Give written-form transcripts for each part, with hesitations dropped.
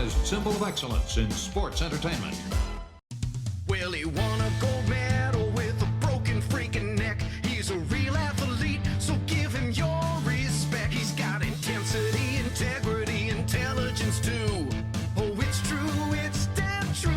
America's symbol of excellence in sports entertainment. Well, he won a gold medal with a broken freaking neck. He's a real athlete, so give him your respect. He's got intensity, integrity, intelligence too. Oh, it's true, it's damn true.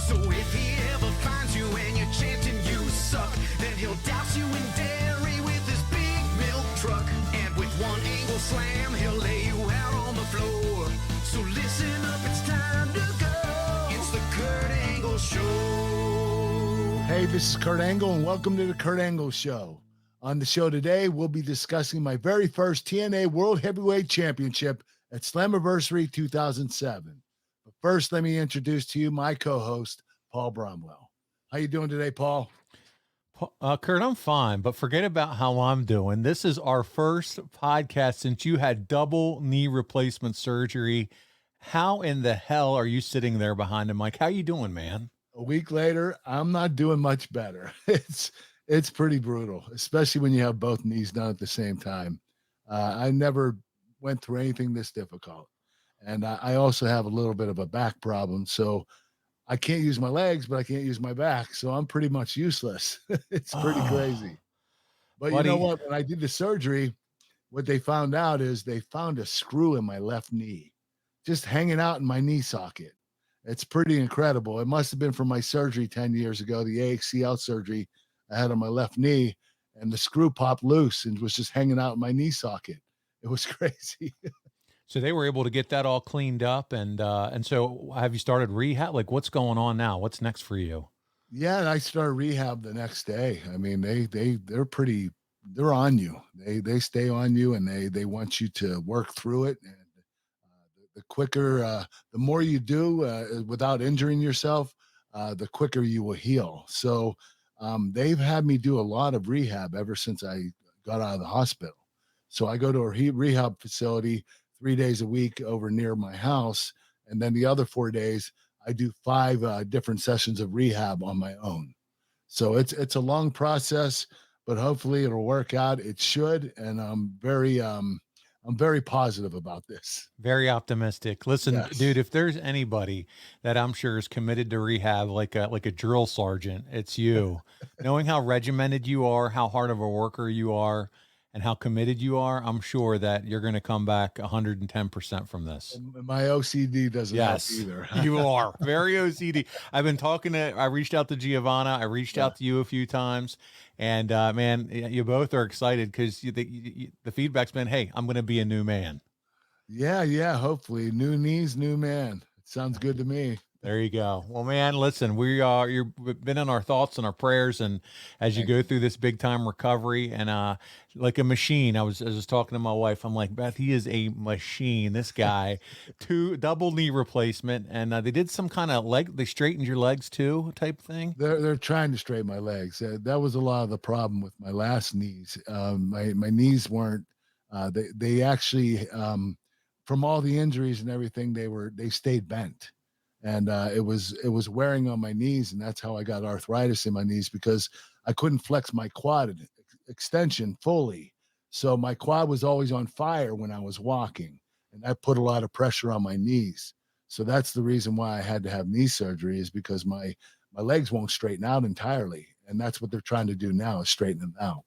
So if he ever finds you and you're chanting you suck, then he'll douse you in dairy with his big milk truck. And with one angle slam, he'll lay you out on the floor. So listen up, it's time to go. It's the Kurt Angle Show. Hey, this is Kurt Angle, and welcome to the Kurt Angle Show. On the show today, we'll be discussing my very first TNA World Heavyweight Championship at Slammiversary 2007. But first, let me introduce to you my co-host, Paul Bromwell. How you doing today, Paul? Kurt, I'm fine, but forget about how I'm doing. This is our first podcast since you had double knee replacement surgery. How in the hell are you sitting there behind the mic? How you doing, man? A week later, I'm not doing much better. It's pretty brutal, especially when you have both knees done at the same time. I never went through anything this difficult. And I also have a little bit of a back problem. So I can't use my legs, but I can't use my back. So I'm pretty much useless. It's pretty crazy. But buddy, you know what? When I did the surgery, what they found out is they found a screw in my left knee, just hanging out in my knee socket. It's pretty incredible. It must have been from my surgery 10 years ago, the ACL surgery I had on my left knee, and the screw popped loose and was just hanging out in my knee socket. It was crazy. so they were able to get that all cleaned up, and so have you started rehab? Like, what's going on now? What's next for you? Yeah, and I started rehab the next day. I mean, they're on you. They stay on you, and they want you to work through it. And the quicker, the more you do without injuring yourself, the quicker you will heal. So they've had me do a lot of rehab ever since I got out of the hospital. So I go to a rehab facility 3 days a week over near my house. And then the other 4 days, I do 5 different sessions of rehab on my own. So it's a long process, but hopefully it'll work out. It should. And I'm very positive about this. Very optimistic. Listen, Yes. dude, if there's anybody that I'm sure is committed to rehab like a drill sergeant, it's you. Knowing how regimented you are, how hard of a worker you are, and how committed you are, I'm sure that you're going to come back 110% from this. And my OCD doesn't help either. You are very OCD. I reached out to Giovanna. I reached out to you a few times, and man, you both are excited because the feedback's been, hey, I'm going to be a new man. Yeah. Hopefully, new knees, new man. It sounds good to me. There you go. Well, man, listen, you've been in our thoughts and our prayers, and as you go through this big time recovery, and like a machine. I was talking to my wife. I'm like, Beth, he is a machine. This guy, 2 double knee replacement, and they did some kind of they straightened your legs too, type thing. They're trying to straighten my legs. That was a lot of the problem with my last knees. My knees weren't. They actually, from all the injuries and everything, they stayed bent. And it was wearing on my knees, and that's how I got arthritis in my knees, because I couldn't flex my quad extension fully. So my quad was always on fire when I was walking, and that put a lot of pressure on my knees. So that's the reason why I had to have knee surgery, is because my legs won't straighten out entirely. And that's what they're trying to do now, is straighten them out.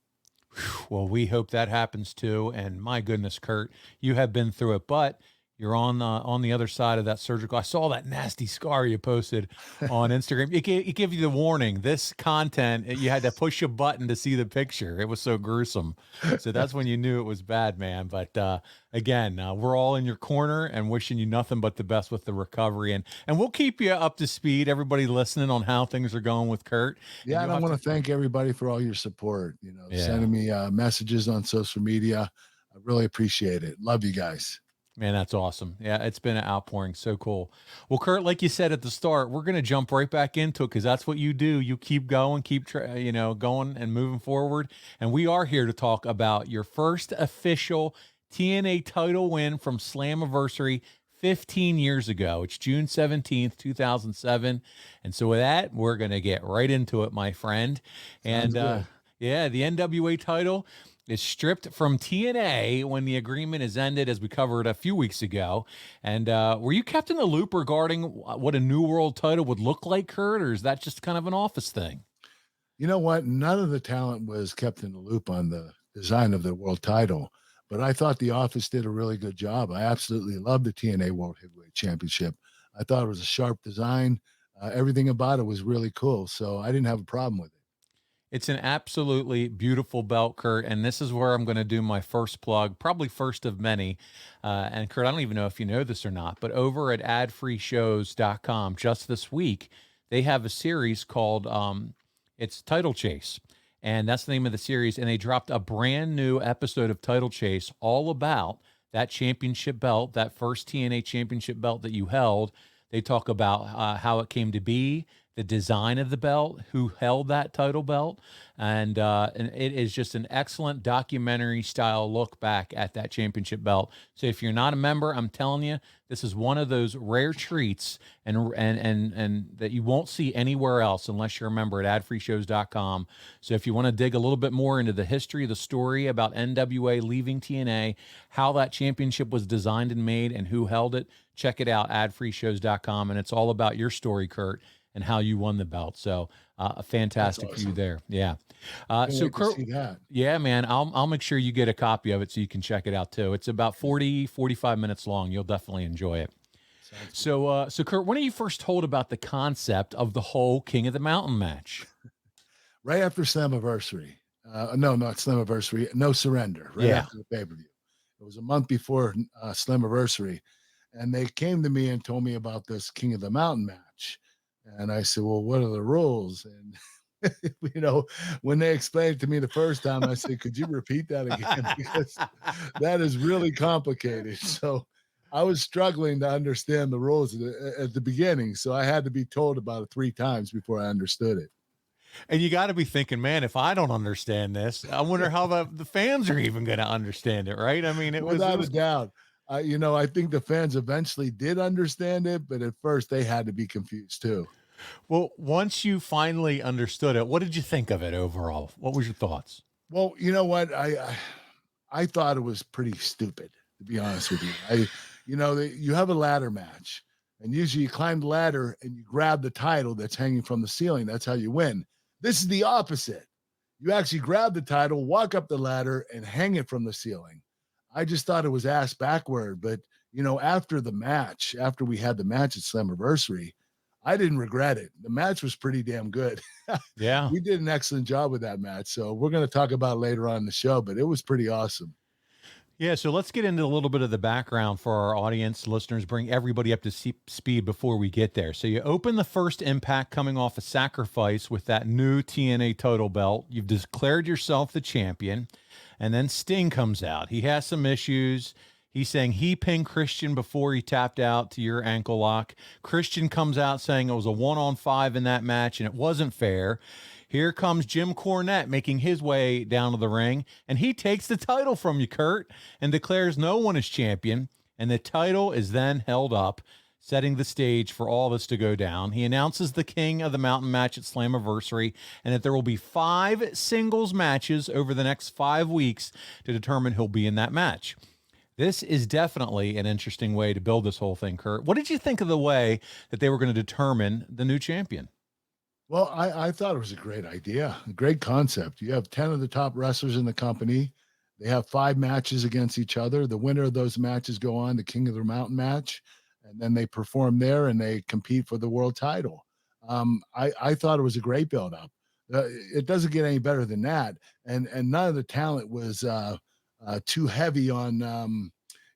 Well, we hope that happens too. And my goodness, Kurt, you have been through it, but you're on the other side of that surgical. I saw that nasty scar you posted on Instagram. It gave you the warning. This content, you had to push a button to see the picture. It was so gruesome. So that's when you knew it was bad, man. But again, we're all in your corner and wishing you nothing but the best with the recovery. And we'll keep you up to speed, everybody listening, on how things are going with Kurt. Yeah, and I want to thank everybody for all your support. Sending me messages on social media. I really appreciate it. Love you guys. Man, that's awesome. Yeah, it's been an outpouring. So cool. Well, Kurt, like you said at the start, we're going to jump right back into it because that's what you do. You keep going, going and moving forward. And we are here to talk about your first official TNA title win from Slammiversary 15 years ago. It's June 17th, 2007. And so with that, we're going to get right into it, my friend. And good. the NWA title. is stripped from TNA when the agreement is ended, as we covered a few weeks ago. And were you kept in the loop regarding what a new world title would look like, Kurt, or is that just kind of an office thing? You know what? None of the talent was kept in the loop on the design of the world title, but I thought the office did a really good job. I absolutely loved the TNA World Heavyweight Championship. I thought it was a sharp design. Everything about it was really cool, so I didn't have a problem with it. It's an absolutely beautiful belt, Kurt, and this is where I'm going to do my first plug, probably first of many. And Kurt, I don't even know if you know this or not, but over at adfreeshows.com just this week, they have a series called it's Title Chase. And that's the name of the series. And they dropped a brand new episode of Title Chase all about that championship belt, that first TNA championship belt that you held. They talk about how it came to be, the design of the belt, who held that title belt, and it is just an excellent documentary style look back at that championship belt. So if you're not a member, I'm telling you, this is one of those rare treats and that you won't see anywhere else unless you're a member at adfreeshows.com. So if you want to dig a little bit more into the history, the story about NWA leaving TNA, how that championship was designed and made, and who held it, check it out, adfreeshows.com. And it's all about your story, Kurt, and how you won the belt. So fantastic for you there. Yeah. So Kurt, yeah, man, I'll make sure you get a copy of it so you can check it out too. It's about 45 minutes long. You'll definitely enjoy it. So Kurt, when are you first told about the concept of the whole King of the Mountain match? Right after Slammiversary. No, not Slammiversary. No Surrender. Right after the pay-per-view. It was a month before Slammiversary. And they came to me and told me about this King of the Mountain match. And I said, well, what are the rules? And, when they explained it to me the first time, I said, could you repeat that again? Because that is really complicated. So I was struggling to understand the rules at the beginning. So I had to be told about it 3 times before I understood it. And you got to be thinking, man, if I don't understand this, I wonder how the fans are even going to understand it, right? I mean, without a doubt. I think the fans eventually did understand it, but at first they had to be confused too. Well, once you finally understood it, what did you think of it overall? What was your thoughts? Well, you know what? I thought it was pretty stupid, to be honest with you. You have a ladder match, and usually you climb the ladder and you grab the title that's hanging from the ceiling. That's how you win. This is the opposite. You actually grab the title, walk up the ladder, and hang it from the ceiling. I just thought it was ass backward, but after we had the match at Slammiversary, I didn't regret it. The match was pretty damn good. Yeah. We did an excellent job with that match. So we're going to talk about it later on in the show, but it was pretty awesome. Yeah, so let's get into a little bit of the background for our audience, listeners, bring everybody up to speed before we get there. So you open the first Impact coming off a Sacrifice with that new TNA title belt. You've declared yourself the champion, and then Sting comes out. He has some issues. He's saying he pinned Christian before he tapped out to your ankle lock. Christian comes out saying it was a 1-on-5 in that match, and it wasn't fair. Here comes Jim Cornette making his way down to the ring, and he takes the title from you, Kurt, and declares no one is champion, and the title is then held up, setting the stage for all this to go down. He announces the King of the Mountain match at Slammiversary, and that there will be 5 singles matches over the next 5 weeks to determine who'll be in that match. This is definitely an interesting way to build this whole thing, Kurt. What did you think of the way that they were going to determine the new champion? Well, I thought it was a great idea, a great concept. You have 10 of the top wrestlers in the company. They have 5 matches against each other. The winner of those matches go on the King of the Mountain match, and then they perform there and they compete for the world title. I thought it was a great build-up. It doesn't get any better than that. And none of the talent was too heavy on,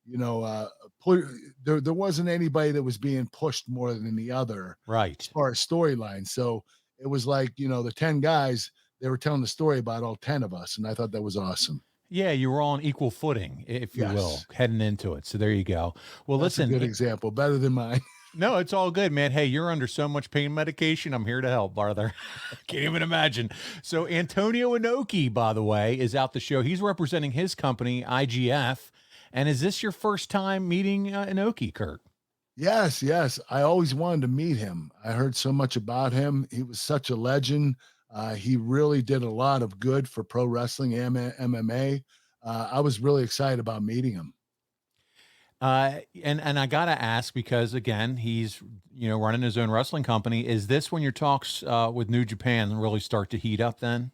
there wasn't anybody that was being pushed more than the other, right, as far as storyline. So it was like, the 10 guys, they were telling the story about all 10 of us. And I thought that was awesome. Yeah, you were on equal footing, if you will, heading into it. So there you go. Well, That's listen, a good example, better than mine. No, it's all good, man. Hey, you're under so much pain medication. I'm here to help, brother. Can't even imagine. So Antonio Inoki, by the way, is out the show. He's representing his company, IGF. And is this your first time meeting Inoki, Kurt? Yes. I always wanted to meet him. I heard so much about him. He was such a legend. He really did a lot of good for pro wrestling and MMA. I was really excited about meeting him. And I gotta ask, because again, he's running his own wrestling company. Is this when your talks with New Japan really start to heat up? Then,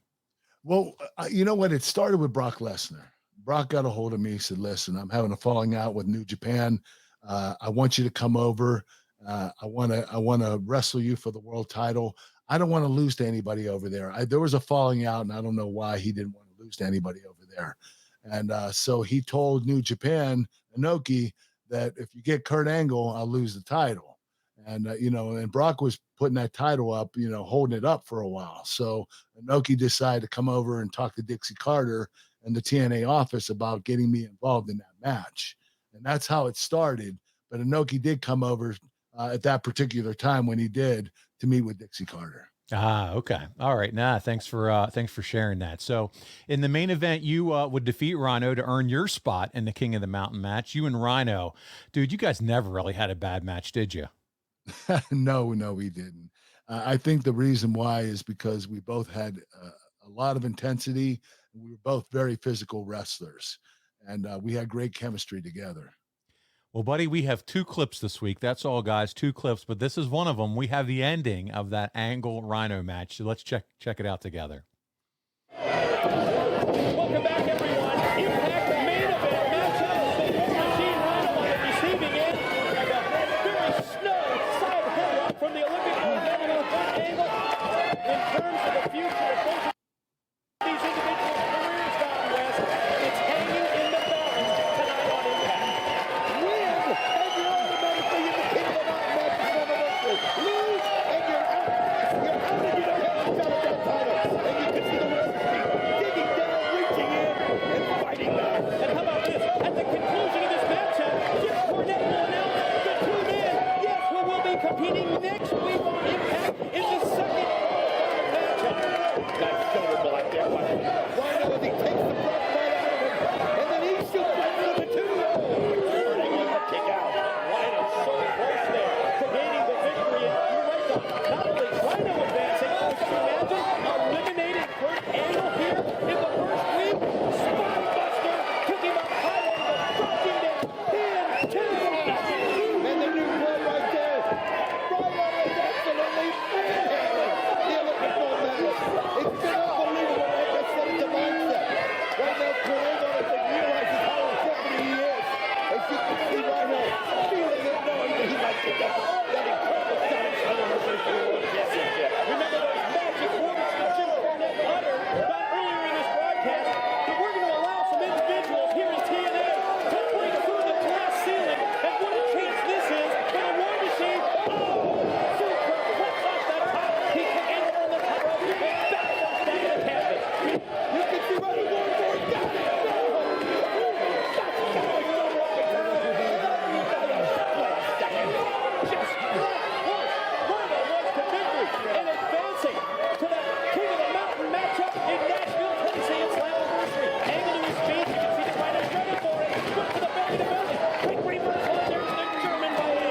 Well, you know what? It started with Brock Lesnar. Brock got a hold of me, said, "Listen, I'm having a falling out with New Japan. I want you to come over. I want to wrestle you for the world title. I don't want to lose to anybody over there. There was a falling out, and I don't know why he didn't want to lose to anybody over there. And so he told New Japan, Inoki, that if you get Kurt Angle, I'll lose the title. And and Brock was putting that title up, holding it up for a while. So Inoki decided to come over and talk to Dixie Carter and the TNA office about getting me involved in that match. And that's how it started. But Inoki did come over at that particular time when he did, to meet with Dixie Carter. ah, okay, all right. Nah, thanks for sharing that. So, in the main event, you would defeat Rhino to earn your spot in the King of the Mountain match. You and Rhino, dude, you guys never really had a bad match, did you? No, we didn't. I think the reason why is because we both had a lot of intensity. We were both very physical wrestlers, and we had great chemistry together. Well, buddy, we have two clips this week. That's all, guys. Two clips, but this is one of them. We have the ending of that Angle Rhino match. So let's check it out together. Welcome back, everyone. Impact main event matchup. The War Machine Rhino on the receiving end. And a very snug side headlock from the Olympic gold medal on that angle. In terms of the future of both these individuals' careers down west, it's hanging in the balance tonight on Impact. Win, and you're automatically in the King of the Mountain match Slammiversary. Lose, and you're out. You're out, and you don't have the Television title. And you can see the War Machine digging down, reaching in, and fighting back. And how about this? At the conclusion of this matchup, Jim Cornette will announce the two men, yes, who will be competing next week on Impact in the second qualifier matchup. Nice shoulder block there, watch. Rhino as he takes the breath right out of him, and then he shoots right into the two. Turning with the kick out. Rhino so close there to gaining the victory. And you're right, Doc. Not only Rhino advancing, but could you imagine eliminating Kurt Angle here in the first week? Spinebuster took him up high over the dropping down. Pin, two, and the new blood right there. Rhino is absolutely manhandling the Olympic gold medalist. It's been unbelievable. Like I said, it's a mindset. Right now, Kurt Angle, I think, realizes how important he is. As you can see Rhino feeling it, knowing that he might get that incredible stunning Slammiversary World Championship. Remember those magic words that Jim Cornette uttered about earlier in this broadcast, that we're going to allow some individuals here in TNA to break through the glass ceiling. And what a chance this is for the War Machine. Oh, super flips off the top. He can enter on the top rope and back down the canvas. You can see Rhino going for it. Got it. That's going over up and down. Just Rhino wants to victory and advancing to the King of the Mountain matchup in Nashville, Tennessee at Slammiversary. Angle to his feet. You can see the Rhino's ready for it. Look to the belly to belly. Quick reversal, and there's the German belly.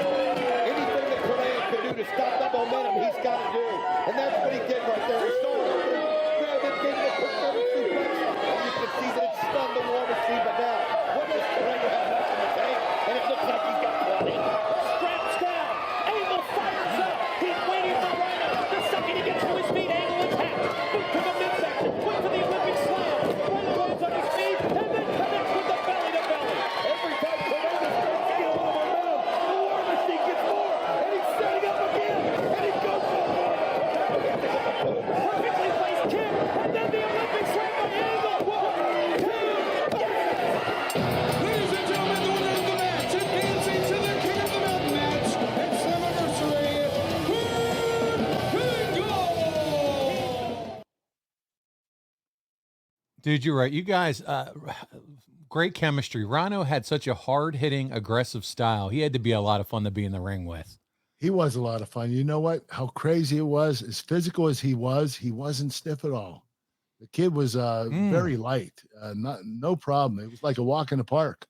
Anything that Cornette can do to stop that momentum, he's got to do. And that's what he did right there. He saw it open, grabbed it, gave it a quick double suplex. And you can see that it stunned the War Machine. But now, what does Cornette have left in the tank? And it looks like he's got plenty. Straps down. Angle fires up. He's waiting for Rhino. The second he gets to his feet, Angle attacks. Boot to the midsection. Quick to the Olympic slam. Rhino lands on his feet and then connects with the belly to belly. Every time Cornette starts to get a little momentum, the War Machine gets more. And he's setting up again. And he goes for it. Perfectly placed kick. And then the Olympic slam by Angle. 1, 2, yes! Ladies and gentlemen, the winner of the match, advancing to the King of the Mountain match at Slammiversary, Kurt Angle! Dude, you're right. You guys, great chemistry. Rhino had such a hard-hitting, aggressive style. He had to be a lot of fun to be in the ring with. He was a lot of fun. You know what? How crazy it was. As physical as he wasn't stiff at all. The kid was very light. No problem. It was like a walk in the park.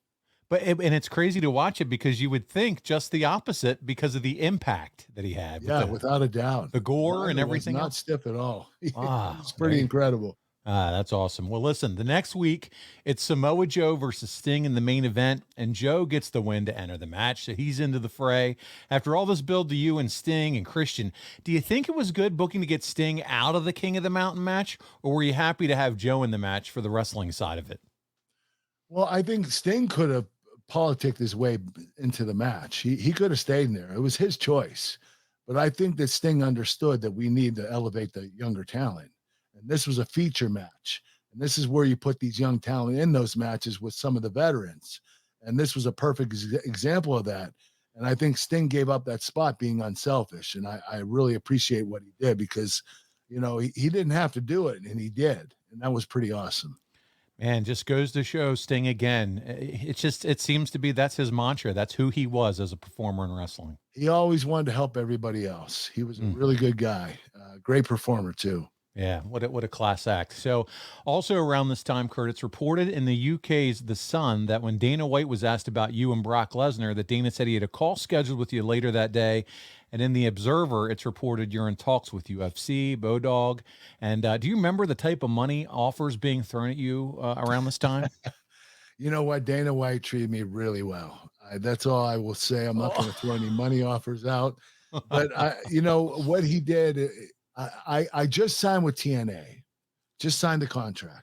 And it's crazy to watch it because you would think just the opposite because of the impact that he had. Yeah, with without a doubt. the gore and Rhino was everything not else. stiff at all. Ah, It's pretty incredible. That's awesome. Well, listen, the next week it's Samoa Joe versus Sting in the main event, and Joe gets the win to enter the match, so he's into the fray. After all this build to you and Sting and Christian, do you think it was good booking to get Sting out of the King of the Mountain match, or were you happy to have Joe in the match for the wrestling side of it? Well, I think Sting could have politicked his way into the match. He could have stayed in there. It was his choice. But I think that Sting understood that we need to elevate the younger talent. And this was a feature match. And this is where you put these young talent in those matches with some of the veterans. And this was a perfect example of that. And I think Sting gave up that spot being unselfish. And I really appreciate what he did because, you know, he didn't have to do it, and he did. And that was pretty awesome. Man, just goes to show Sting again. It seems to be that's his mantra. That's who he was as a performer in wrestling. He always wanted to help everybody else. He was a really good guy, great performer too. Yeah, what a class act. So also around this time, Kurt, it's reported in the UK's The Sun that when Dana White was asked about you and Brock Lesnar, that Dana said he had a call scheduled with you later that day. And in the Observer, it's reported you're in talks with UFC, Bodog. And do you remember the type of money offers being thrown at you around this time? You know what? Dana White treated me really well. That's all I will say. I'm not going to throw any money offers out. But, you know, what he did, I just signed with TNA, just signed the contract.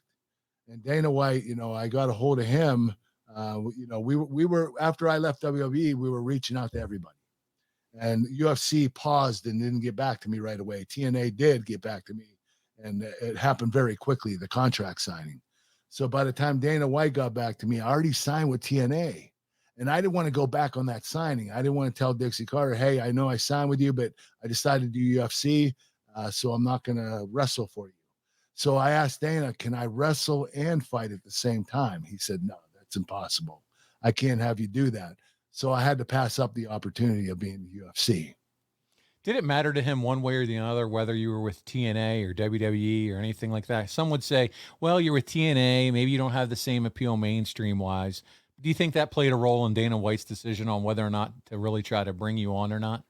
And Dana White, you know, I got a hold of him. You know, we were, after I left WWE, we were reaching out to everybody. And UFC paused and didn't get back to me right away. TNA did get back to me, and it happened very quickly, the contract signing. So by the time Dana White got back to me, I already signed with TNA. And I didn't want to go back on that signing. I didn't want to tell Dixie Carter, hey, I know I signed with you, but I decided to do UFC, so I'm not going to wrestle for you. So I asked Dana, can I wrestle and fight at the same time? He said, no, that's impossible. I can't have you do that. So I had to pass up the opportunity of being in UFC. Did it matter to him one way or the other, whether you were with TNA or WWE or anything like that? Some would say, well, you're with TNA, maybe you don't have the same appeal mainstream wise. Do you think that played a role in Dana White's decision on whether or not to really try to bring you on or not?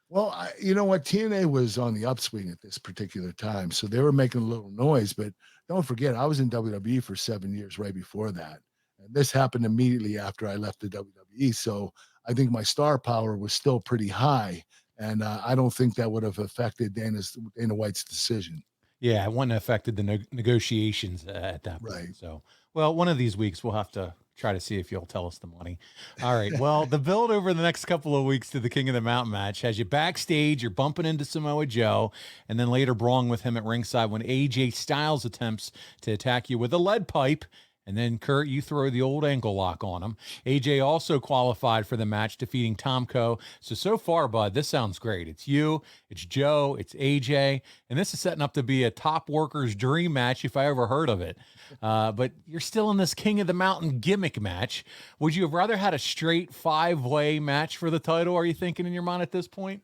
Well, you know what? TNA was on the upswing at this particular time. So they were making a little noise, but don't forget, I was in WWE for 7 years right before that. And this happened immediately after I left the WWE. So I think my star power was still pretty high. And I don't think that would have affected Dana White's decision. Yeah, it wouldn't have affected the negotiations at that point. Right. So, well, one of these weeks we'll have to try to see if you'll tell us the money. All right. Well, the build over the next couple of weeks to the King of the Mountain match has you backstage, you're bumping into Samoa Joe, and then later brawling with him at ringside when AJ Styles attempts to attack you with a lead pipe. And then, Kurt, you throw the old ankle lock on him. AJ also qualified for the match, defeating Tomko. So far, bud, this sounds great. It's you, it's Joe, it's AJ, and this is setting up to be a top worker's dream match if I ever heard of it. But you're still in this King of the Mountain gimmick match. Would you have rather had a straight 5-way match for the title, are you thinking in your mind at this point?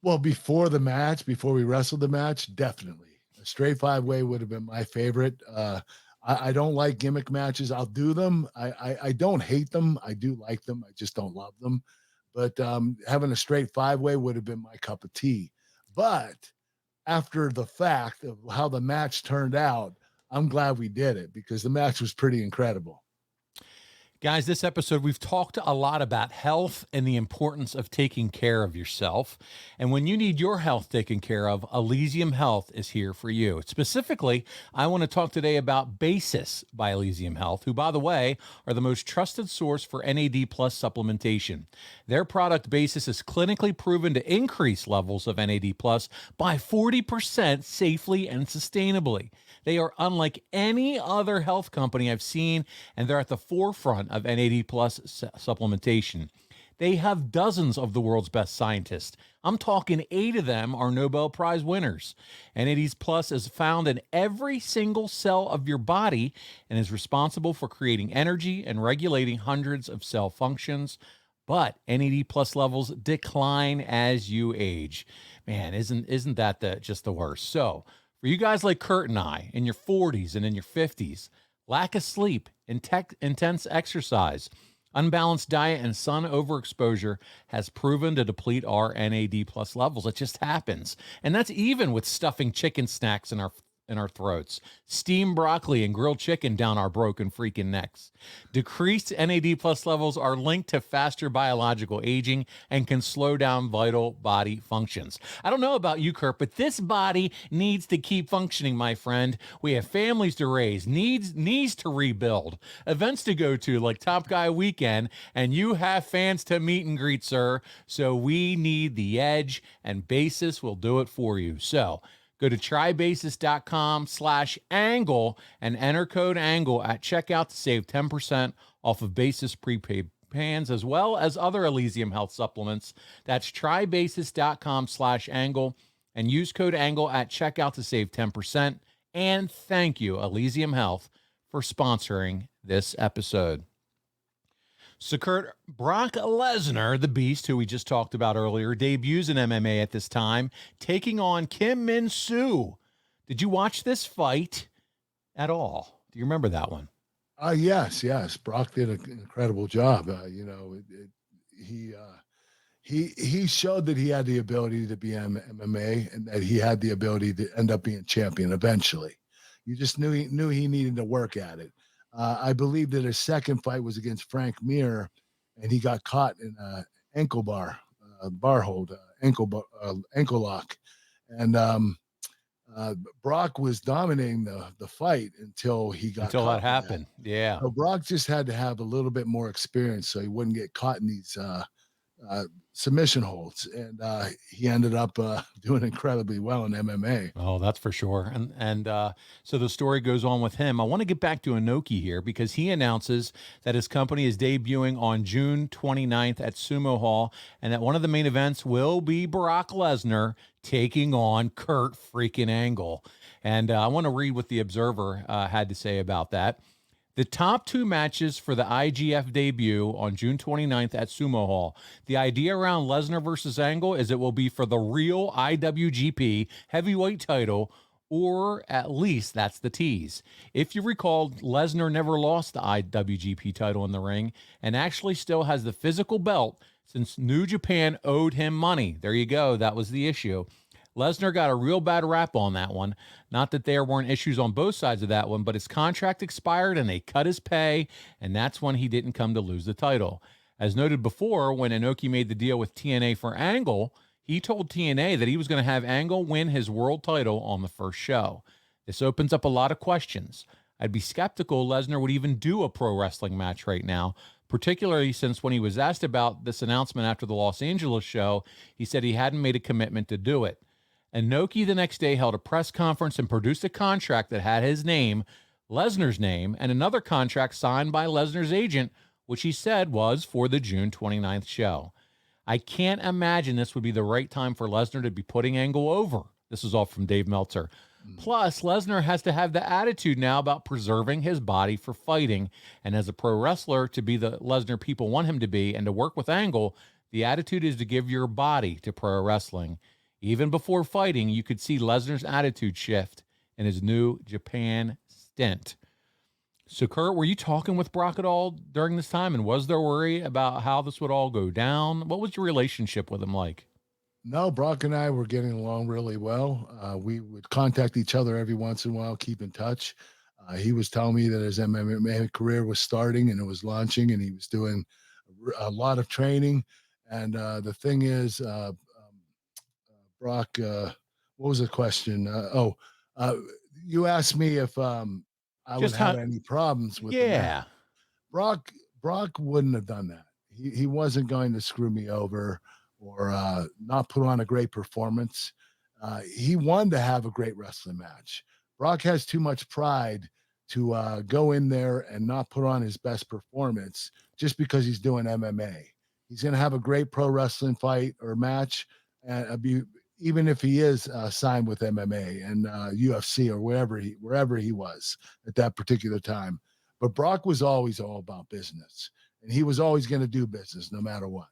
Well, before the match, before we wrestled the match, definitely. A straight 5-way would have been my favorite. I don't like gimmick matches. I'll do them. I don't hate them. I do like them. I just don't love them. But having a straight 5-way would have been my cup of tea. But after the fact of how the match turned out, I'm glad we did it because the match was pretty incredible. Guys, this episode, we've talked a lot about health and the importance of taking care of yourself. And when you need your health taken care of, Elysium Health is here for you. Specifically, I want to talk today about Basis by Elysium Health, who, by the way, are the most trusted source for NAD plus supplementation. Their product Basis is clinically proven to increase levels of NAD plus by 40% safely and sustainably. They are unlike any other health company I've seen, and they're at the forefront of NAD plus supplementation. They have dozens of the world's best scientists. I'm talking 8 of them are Nobel Prize winners. NAD plus is found in every single cell of your body and is responsible for creating energy and regulating hundreds of cell functions. But NAD plus levels decline as you age. Man, isn't that just the worst? So, for you guys like Kurt and I, in your 40s and in your 50s, lack of sleep, intense exercise, Unbalanced diet and sun overexposure has proven to deplete our NAD plus levels. It just happens. And that's even with stuffing chicken snacks in our throats, steamed broccoli and grilled chicken down our broken freaking necks. Decreased NAD plus levels are linked to faster biological aging and can slow down vital body functions. I don't know about you, Kurt, but this body needs to keep functioning, my friend. We have families to raise, needs to rebuild, events to go to like Top Guy Weekend, and you have fans to meet and greet, sir. So we need the edge, and Basis will do it for you. So go to trybasis.com/angle and enter code ANGLE at checkout to save 10% off of Basis prepaid pans as well as other Elysium Health supplements. That's trybasis.com/angle and use code ANGLE at checkout to save 10%. And thank you, Elysium Health, for sponsoring this episode. So, Kurt, Brock Lesnar, the Beast, who we just talked about earlier, debuts in MMA at this time, taking on Kim Min-soo. Did you watch this fight at all? Do you remember that one? Yes. Brock did an incredible job. He showed that he had the ability to be in MMA and that he had the ability to end up being champion eventually. You just knew he needed to work at it. I believe that his second fight was against Frank Mir, and he got caught in an ankle bar hold, ankle lock, and Brock was dominating the fight until that happened. Yeah. So Brock just had to have a little bit more experience so he wouldn't get caught in these submission holds, and he ended up doing incredibly well in MMA. Oh, that's for sure. And so the story goes on with him. I want to get back to Inoki here because he announces that his company is debuting on June 29th at Sumo Hall, and that one of the main events will be Brock Lesnar taking on Kurt freaking Angle. And I want to read what the Observer had to say about that. The top two matches for the IGF debut on June 29th at Sumo Hall. The idea around Lesnar versus Angle is it will be for the real IWGP heavyweight title, or at least that's the tease. If you recall, Lesnar never lost the IWGP title in the ring and actually still has the physical belt since New Japan owed him money. There you go. That was the issue. Lesnar got a real bad rap on that one. Not that there weren't issues on both sides of that one, but his contract expired and they cut his pay, and that's when he didn't come to lose the title. As noted before, when Inoki made the deal with TNA for Angle, he told TNA that he was going to have Angle win his world title on the first show. This opens up a lot of questions. I'd be skeptical Lesnar would even do a pro wrestling match right now, particularly since when he was asked about this announcement after the Los Angeles show, he said he hadn't made a commitment to do it. Inoki the next day held a press conference and produced a contract that had his name, Lesnar's name, and another contract signed by Lesnar's agent, which he said was for the June 29th show. I can't imagine this would be the right time for Lesnar to be putting Angle over. This is all from Dave Meltzer. Plus, Lesnar has to have the attitude now about preserving his body for fighting, and as a pro wrestler, to be the Lesnar people want him to be and to work with Angle, the attitude is to give your body to pro wrestling. Even before fighting, you could see Lesnar's attitude shift in his New Japan stint. So, Kurt, were you talking with Brock at all during this time? And was there worry about how this would all go down? What was your relationship with him like? No, Brock and I were getting along really well. We would contact each other every once in a while, keep in touch. He was telling me that his MMA career was starting and it was launching, and he was doing a lot of training. And the thing is, Brock, what was the question? You asked me if I would have any problems with Yeah. Brock wouldn't have done that. He wasn't going to screw me over or not put on a great performance. He wanted to have a great wrestling match. Brock has too much pride to go in there and not put on his best performance just because he's doing MMA. He's going to have a great pro wrestling fight or match, and even if he is signed with MMA and UFC or wherever he was at that particular time. But Brock was always all about business, and he was always going to do business no matter what.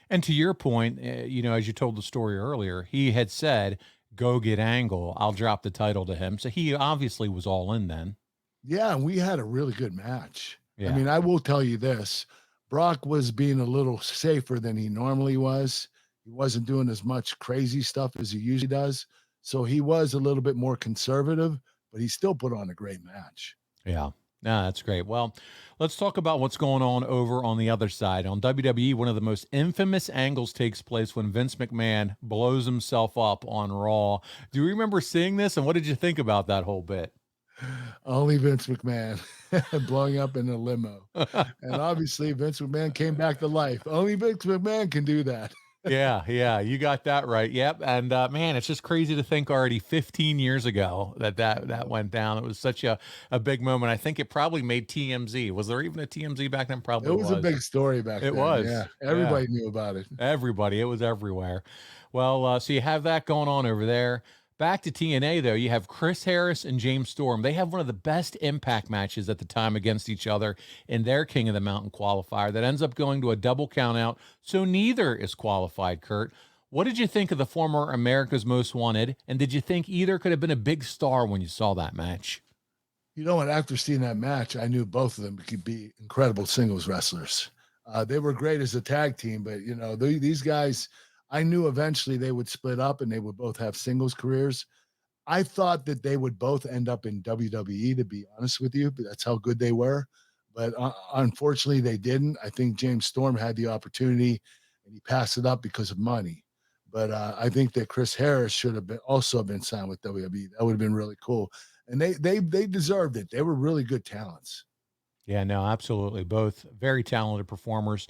And to your point, as you told the story earlier, he had said, go get Angle. I'll drop the title to him. So he obviously was all in then. Yeah, we had a really good match. Yeah. I mean, I will tell you this. Brock was being a little safer than he normally was. He wasn't doing as much crazy stuff as he usually does. So he was a little bit more conservative, but he still put on a great match. Yeah. No, that's great. Well, let's talk about what's going on over on the other side. On WWE, one of the most infamous angles takes place when Vince McMahon blows himself up on Raw. Do you remember seeing this, and what did you think about that whole bit? Only Vince McMahon blowing up in a limo. And obviously Vince McMahon came back to life. Only Vince McMahon can do that. Yeah, you got that right. Yep. And man, it's just crazy to think already 15 years ago that went down. It was such a big moment. I think it probably made TMZ. Was there even a TMZ back then? Probably It was a big story back It then. was. Yeah. Yeah. Everybody knew about it. Everybody. It was everywhere. Well, so you have that going on over there. Back to TNA, though, you have Chris Harris and James Storm. They have one of the best Impact matches at the time against each other in their King of the Mountain qualifier that ends up going to a double countout, so neither is qualified, Kurt. What did you think of the former America's Most Wanted, and did you think either could have been a big star when you saw that match? You know what? After seeing that match, I knew both of them could be incredible singles wrestlers. They were great as a tag team, but, you know, these guys – I knew eventually they would split up and they would both have singles careers. I thought that they would both end up in WWE, to be honest with you, but that's how good they were. But unfortunately, they didn't. I think James Storm had the opportunity and he passed it up because of money. But I think that Chris Harris should have also been signed with WWE. That would have been really cool. And they deserved it. They were really good talents. Yeah, no, absolutely. Both very talented performers.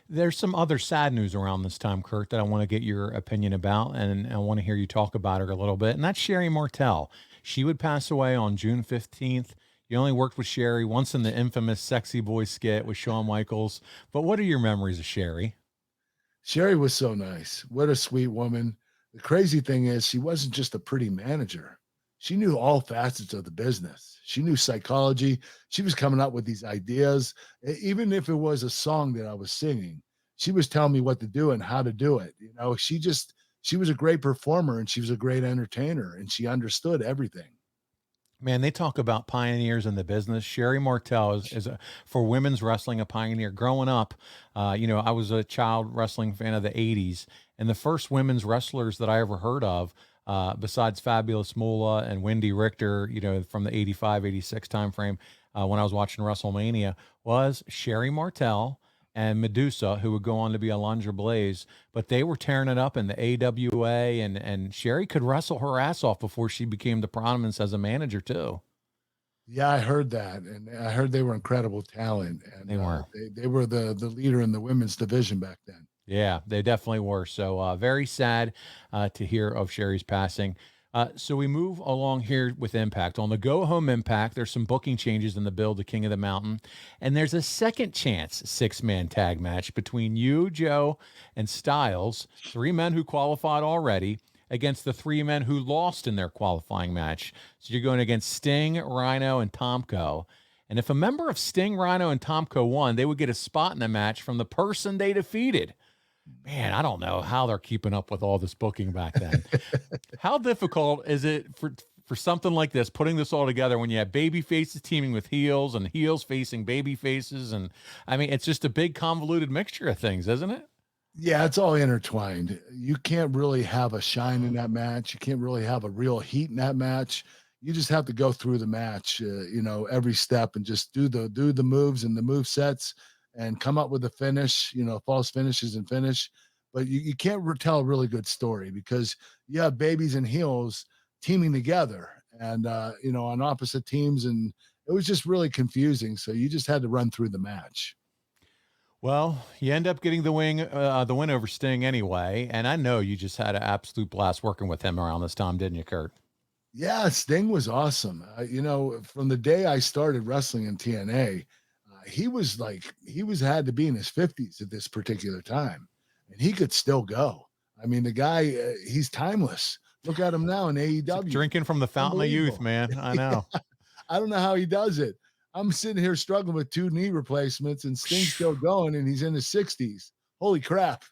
There's some other sad news around this time, Kurt, that I want to get your opinion about, and I want to hear you talk about her a little bit. And that's Sherry Martell. She would pass away on June 15th. You only worked with Sherry once in the infamous Sexy Boy skit with Shawn Michaels. But what are your memories of Sherry? Sherry was so nice. What a sweet woman. The crazy thing is she wasn't just a pretty manager. She knew all facets of the business. She knew psychology. She was coming up with these ideas. Even if it was a song that I was singing, she was telling me what to do and how to do it. You know, she was a great performer and she was a great entertainer and she understood everything. Man, they talk about pioneers in the business. Sherry Martell is for women's wrestling, a pioneer. Growing up, I was a child wrestling fan of the 80s, and the first women's wrestlers that I ever heard of, besides Fabulous Moolah and Wendy Richter, from the 85, 86 timeframe, when I was watching WrestleMania, was Sherry Martell and Medusa, who would go on to be Alundra Blaze, but they were tearing it up in the AWA, and Sherry could wrestle her ass off before she became the prominence as a manager too. Yeah, I heard that, and I heard they were incredible talent, and They were. They were the leader in the women's division back then. Yeah, they definitely were. So very sad to hear of Sherry's passing. So we move along here with Impact. On the go-home Impact, there's some booking changes in the build to King of the Mountain. And there's a second chance six-man tag match between you, Joe, and Styles, three men who qualified already, against the three men who lost in their qualifying match. So you're going against Sting, Rhino, and Tomko. And if a member of Sting, Rhino, and Tomko won, they would get a spot in the match from the person they defeated. Man, I don't know how they're keeping up with all this booking back then. How difficult is it for something like this, putting this all together when you have baby faces teaming with heels and heels facing baby faces? And I mean, it's just a big convoluted mixture of things, isn't it? Yeah, it's all intertwined. You can't really have a shine in that match. You can't really have a real heat in that match. You just have to go through the match, every step and just do the moves and the move sets and come up with a finish, false finishes and finish. But you can't tell a really good story because you have babies and heels teaming together and, on opposite teams. And it was just really confusing. So you just had to run through the match. Well, you end up getting the win over Sting anyway. And I know you just had an absolute blast working with him around this time, didn't you, Kurt? Yeah, Sting was awesome. From the day I started wrestling in TNA, he had to be in his 50s at this particular time, and he could still go. I mean, the guy, he's timeless. Look at him now in AEW. Drinking from the fountain of youth, man. I know. I don't know how he does it. I'm sitting here struggling with 2 knee replacements, and Sting's still going, and he's in his 60s. Holy crap.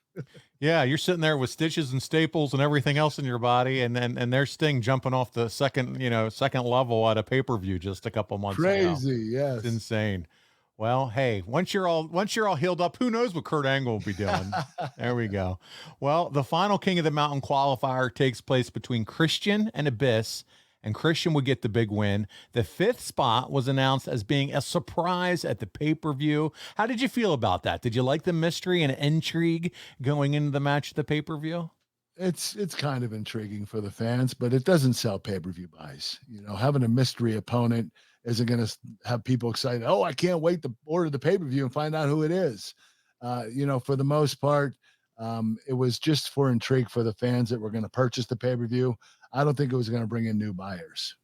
Yeah, you're sitting there with stitches and staples and everything else in your body, and there's Sting jumping off the second level at a pay-per-view just a couple months ago. Crazy, yes. It's insane. Well, hey, once you're all healed up, who knows what Kurt Angle will be doing? There we go. Well, the final King of the Mountain qualifier takes place between Christian and Abyss, and Christian would get the big win. The fifth spot was announced as being a surprise at the pay-per-view. How did you feel about that? Did you like the mystery and intrigue going into the match at the pay-per-view? It's kind of intriguing for the fans, but it doesn't sell pay-per-view buys. Having a mystery opponent isn't going to have people excited. Oh, I can't wait to order the pay-per-view and find out who it is. For the most part, it was just for intrigue for the fans that were going to purchase the pay-per-view. I don't think it was going to bring in new buyers.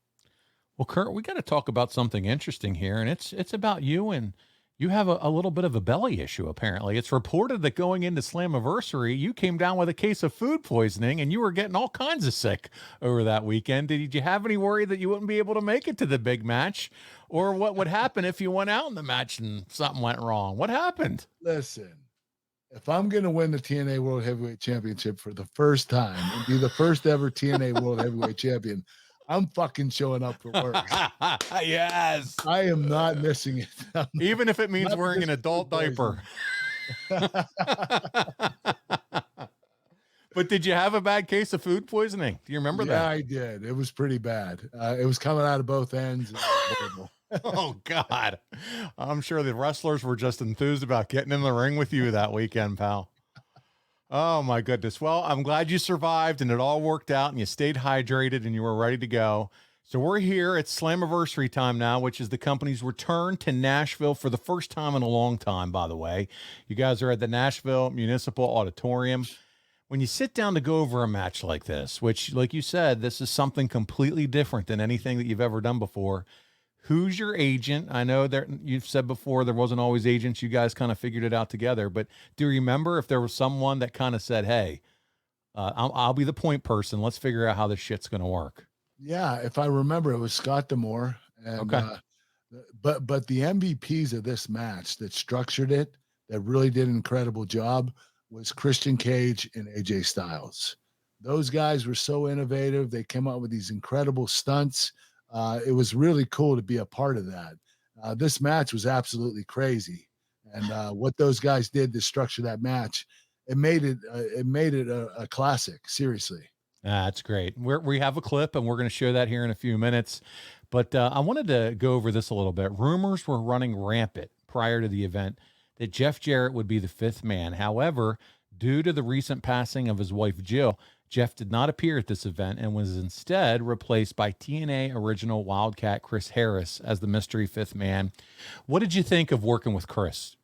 Well, Kurt, we got to talk about something interesting here, and it's about you, and you have a little bit of a belly issue, apparently. It's reported that going into Slammiversary, you came down with a case of food poisoning, and you were getting all kinds of sick over that weekend. Did you have any worry that you wouldn't be able to make it to the big match? Or what would happen if you went out in the match and something went wrong? What happened? Listen, if I'm going to win the TNA World Heavyweight Championship for the first time and be the first ever TNA World Heavyweight Champion, I'm fucking showing up for work. Yes. I am not missing it. Even if it means wearing an adult diaper. But did you have a bad case of food poisoning? Do you remember that? Yeah, I did. It was pretty bad. It was coming out of both ends. Oh, God. I'm sure the wrestlers were just enthused about getting in the ring with you that weekend, pal. Oh, my goodness. Well, I'm glad you survived and it all worked out and you stayed hydrated and you were ready to go. So we're here at Slammiversary time now, which is the company's return to Nashville for the first time in a long time, by the way. You guys are at the Nashville Municipal Auditorium. When you sit down to go over a match like this, which, like you said, this is something completely different than anything that you've ever done before. Who's your agent? I know that you've said before there wasn't always agents. You guys kind of figured it out together. But do you remember if there was someone that kind of said, hey, I'll be the point person. Let's figure out how this shit's going to work. Yeah, if I remember, it was Scott D'Amore. And, okay. But the MVPs of this match that structured it, that really did an incredible job, was Christian Cage and AJ Styles. Those guys were so innovative. They came up with these incredible stunts. It was really cool to be a part of that. This match was absolutely crazy. And what those guys did to structure that match, it made it a classic. Seriously. That's great. We have a clip and we're going to show that here in a few minutes. But I wanted to go over this a little bit. Rumors were running rampant prior to the event that Jeff Jarrett would be the fifth man. However, due to the recent passing of his wife, Jill, Jeff did not appear at this event and was instead replaced by TNA original Wildcat Chris Harris as the mystery fifth man. What did you think of working with Chris?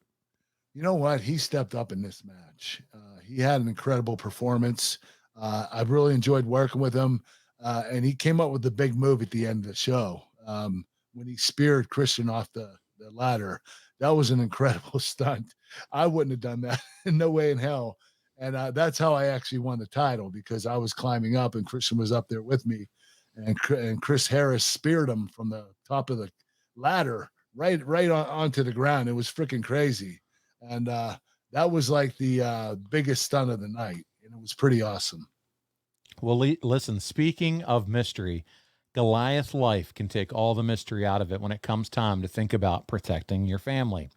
You know what? He stepped up in this match. He had an incredible performance. I've really enjoyed working with him. And he came up with the big move at the end of the show. When he speared Christian off the ladder, that was an incredible stunt. I wouldn't have done that. No way in hell. And that's how I actually won the title, because I was climbing up and Christian was up there with me, and Chris Harris speared him from the top of the ladder right onto the ground. It was freaking crazy. And that was like the biggest stunt of the night. And it was pretty awesome. Well, listen, speaking of mystery, Goliath Life can take all the mystery out of it when it comes time to think about protecting your family.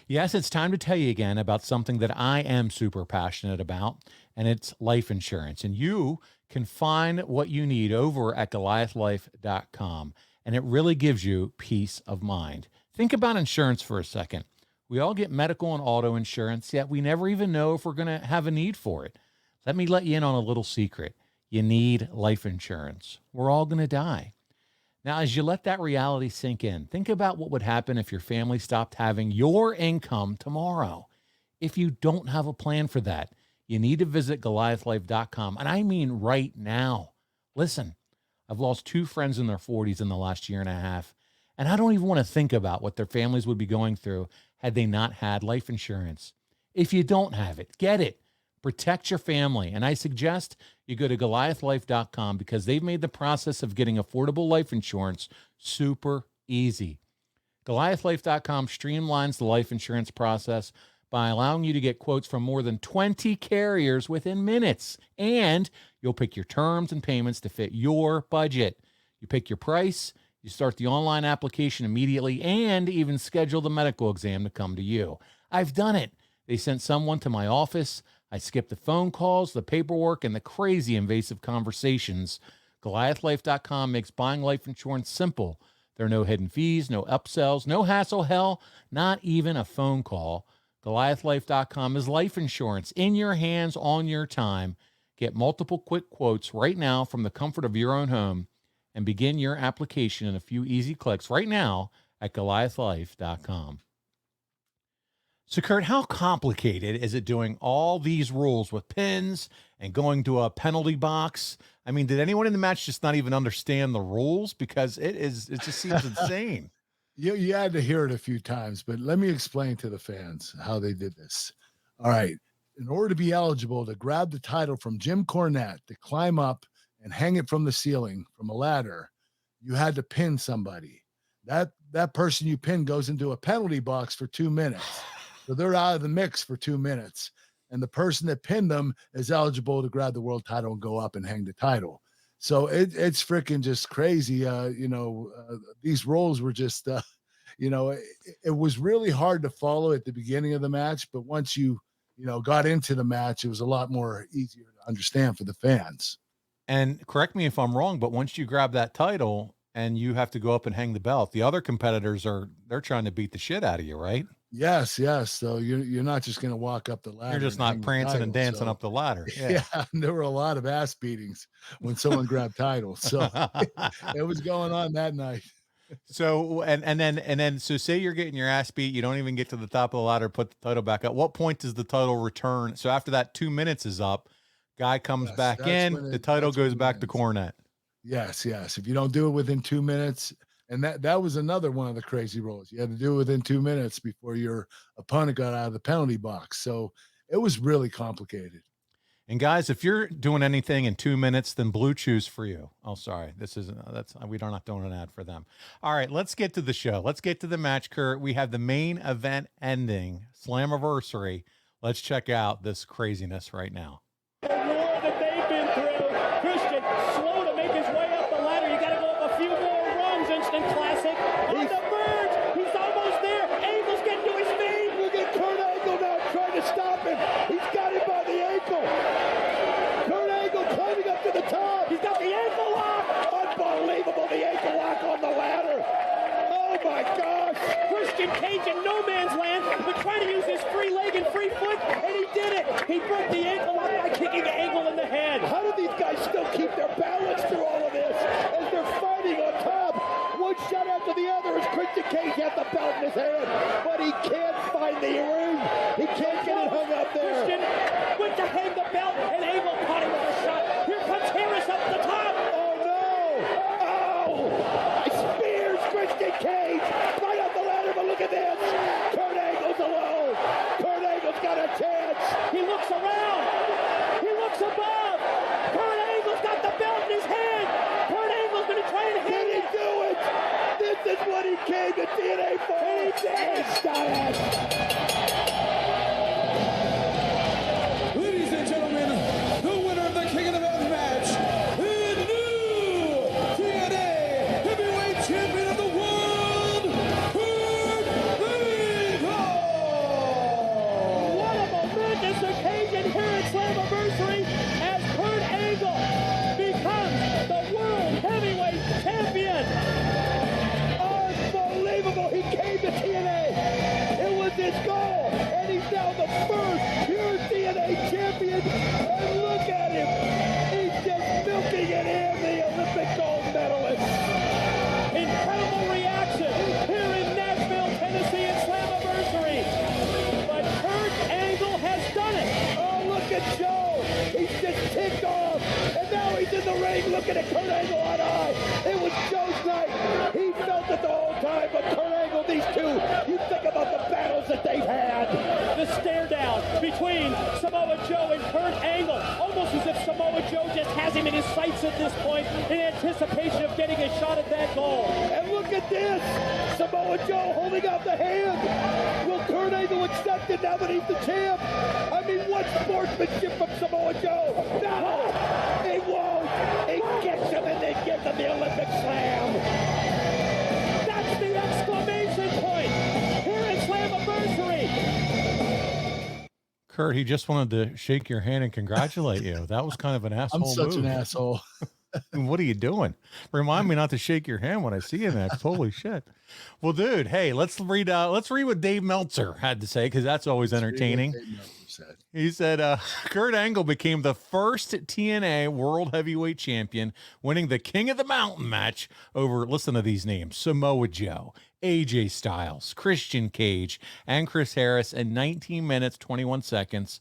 Yes, it's time to tell you again about something that I am super passionate about, and it's life insurance. And you can find what you need over at goliathlife.com, and it really gives you peace of mind. Think about insurance for a second. We all get medical and auto insurance, yet we never even know if we're going to have a need for it. Let me let you in on a little secret. You need life insurance. We're all going to die. Now, as you let that reality sink in, think about what would happen if your family stopped having your income tomorrow. If you don't have a plan for that, you need to visit goliathlife.com. And I mean right now. Listen, I've lost 2 friends in their 40s in the last year and a half, and I don't even want to think about what their families would be going through had they not had life insurance. If you don't have it, get it. Protect your family. And I suggest you go to goliathlife.com, because they've made the process of getting affordable life insurance super easy. Goliathlife.com streamlines the life insurance process by allowing you to get quotes from more than 20 carriers within minutes. And you'll pick your terms and payments to fit your budget. You pick your price, You start the online application immediately and even schedule the medical exam to come to you. I've done it. They sent someone to my office. I skipped the phone calls, the paperwork, and the crazy invasive conversations. GoliathLife.com makes buying life insurance simple. There are no hidden fees, no upsells, no hassle, hell, not even a phone call. GoliathLife.com is life insurance in your hands on your time. Get multiple quick quotes right now from the comfort of your own home and begin your application in a few easy clicks right now at GoliathLife.com. So, Kurt, how complicated is it doing all these rules with pins and going to a penalty box? I mean, did anyone in the match just not even understand the rules? Because it just seems insane. You had to hear it a few times, but let me explain to the fans how they did this. All right. In order to be eligible to grab the title from Jim Cornette, to climb up and hang it from the ceiling from a ladder, you had to pin somebody. That person you pin goes into a penalty box for 2 minutes. So they're out of the mix for 2 minutes. And the person that pinned them is eligible to grab the world title and go up and hang the title. So it's freaking just crazy. These rules were just, it was really hard to follow at the beginning of the match. But once you got into the match, it was a lot more easier to understand for the fans. And correct me if I'm wrong, but once you grab that title and you have to go up and hang the belt, the other competitors they're trying to beat the shit out of you, right? Yes. So you're not just going to walk up the ladder. You're just not prancing and dancing up the ladder. Yeah. There were a lot of ass beatings when someone grabbed titles. So it was going on that night. So and then so say you're getting your ass beat, you don't even get to the top of the ladder, put the title back up. What point does the title return? So after that 2 minutes is up, guy comes back in, the title goes back to Cornette. Yes. If you don't do it within 2 minutes, and that was another one of the crazy rules. You had to do it within 2 minutes before your opponent got out of the penalty box. So it was really complicated. And guys, if you're doing anything in 2 minutes, then Blue Chew's for you. Oh, sorry. We're not doing an ad for them. All right, let's get to the show. Let's get to the match, Kurt. We have the main event ending, Slammiversary. Let's check out this craziness right now. The war that they've been through. Christian, slow to make his way up the ladder. You got to go up a few more rungs. Instant classic. On the verge. He's almost there. Angle's getting to his feet. Look at Kurt Angle now trying to stop him. He's got him by the ankle. Kurt Angle climbing up to the top. He's got the ankle lock. Unbelievable, the ankle lock on the ladder. Oh my gosh. Christian Cage in no man's land, but trying to use his free leg and free foot, and he did it. He broke the ankle lock by kicking Angle in the head. How do these guys still keep their balance through all of this as they're fighting on top? One shot after the other as Christian Cage has the belt in his hand, but he can't find the ring. He can't get it hung up there. Christian went to hang the belt, and Angle caught him with a shot. Here comes Harris up the top. Oh no! Oh! Spears Christian Cage right up the ladder, but look at this. Kurt Angle's alone. Kurt Angle's got a chance. He looks around. He looks above. Kurt Angle's got the belt in his hand. Kurt Angle's going to try and hang Did he it. do it? This is what he came to TNA for. He did. He's got it. Ladies and gentlemen, the winner of the King of the Mountain match, the new TNA Heavyweight Champion of the World, Kurt Angle! What a momentous occasion here at Slammiversary as Kurt Angle becomes the World Heavyweight Champion. Unbelievable. He came to TNA. It was his goal. And he's now the first pure TNA champion. And look at him. He's just milking it in, the Olympic gold medalist. Incredible reaction here in Nashville, Tennessee at Slammiversary. But Kurt Angle has done it. Oh, look at Joe. He's just ticked off. And now he's in the ring looking at Kurt Angle on eye. It was Joe's night. He felt it the whole time. But Kurt Angle, these two, you think about the battles that they've had. The stare down between Samoa Joe and Kurt Angle. Almost as if Samoa Joe just has him in his sights at this point in anticipation of getting a shot at that goal. And look at this. Samoa Joe holding out the hand. Will Kurt Angle accept it now that he's the champ? I mean, what sportsmanship from Samoa Joe? No, he won't. He kicks him and then gives him the Olympic slam. Kurt, he just wanted to shake your hand and congratulate you. That was kind of an asshole I'm such move. an asshole. What are you doing? Remind me not to shake your hand when I see you next. Holy shit. Well, dude, hey, let's read what Dave Meltzer had to say, because that's always entertaining. He said, Kurt Angle became the first TNA World Heavyweight Champion, winning the King of the Mountain match over, listen to these names, Samoa Joe, AJ Styles, Christian Cage, and Chris Harris in 19 minutes, 21 seconds.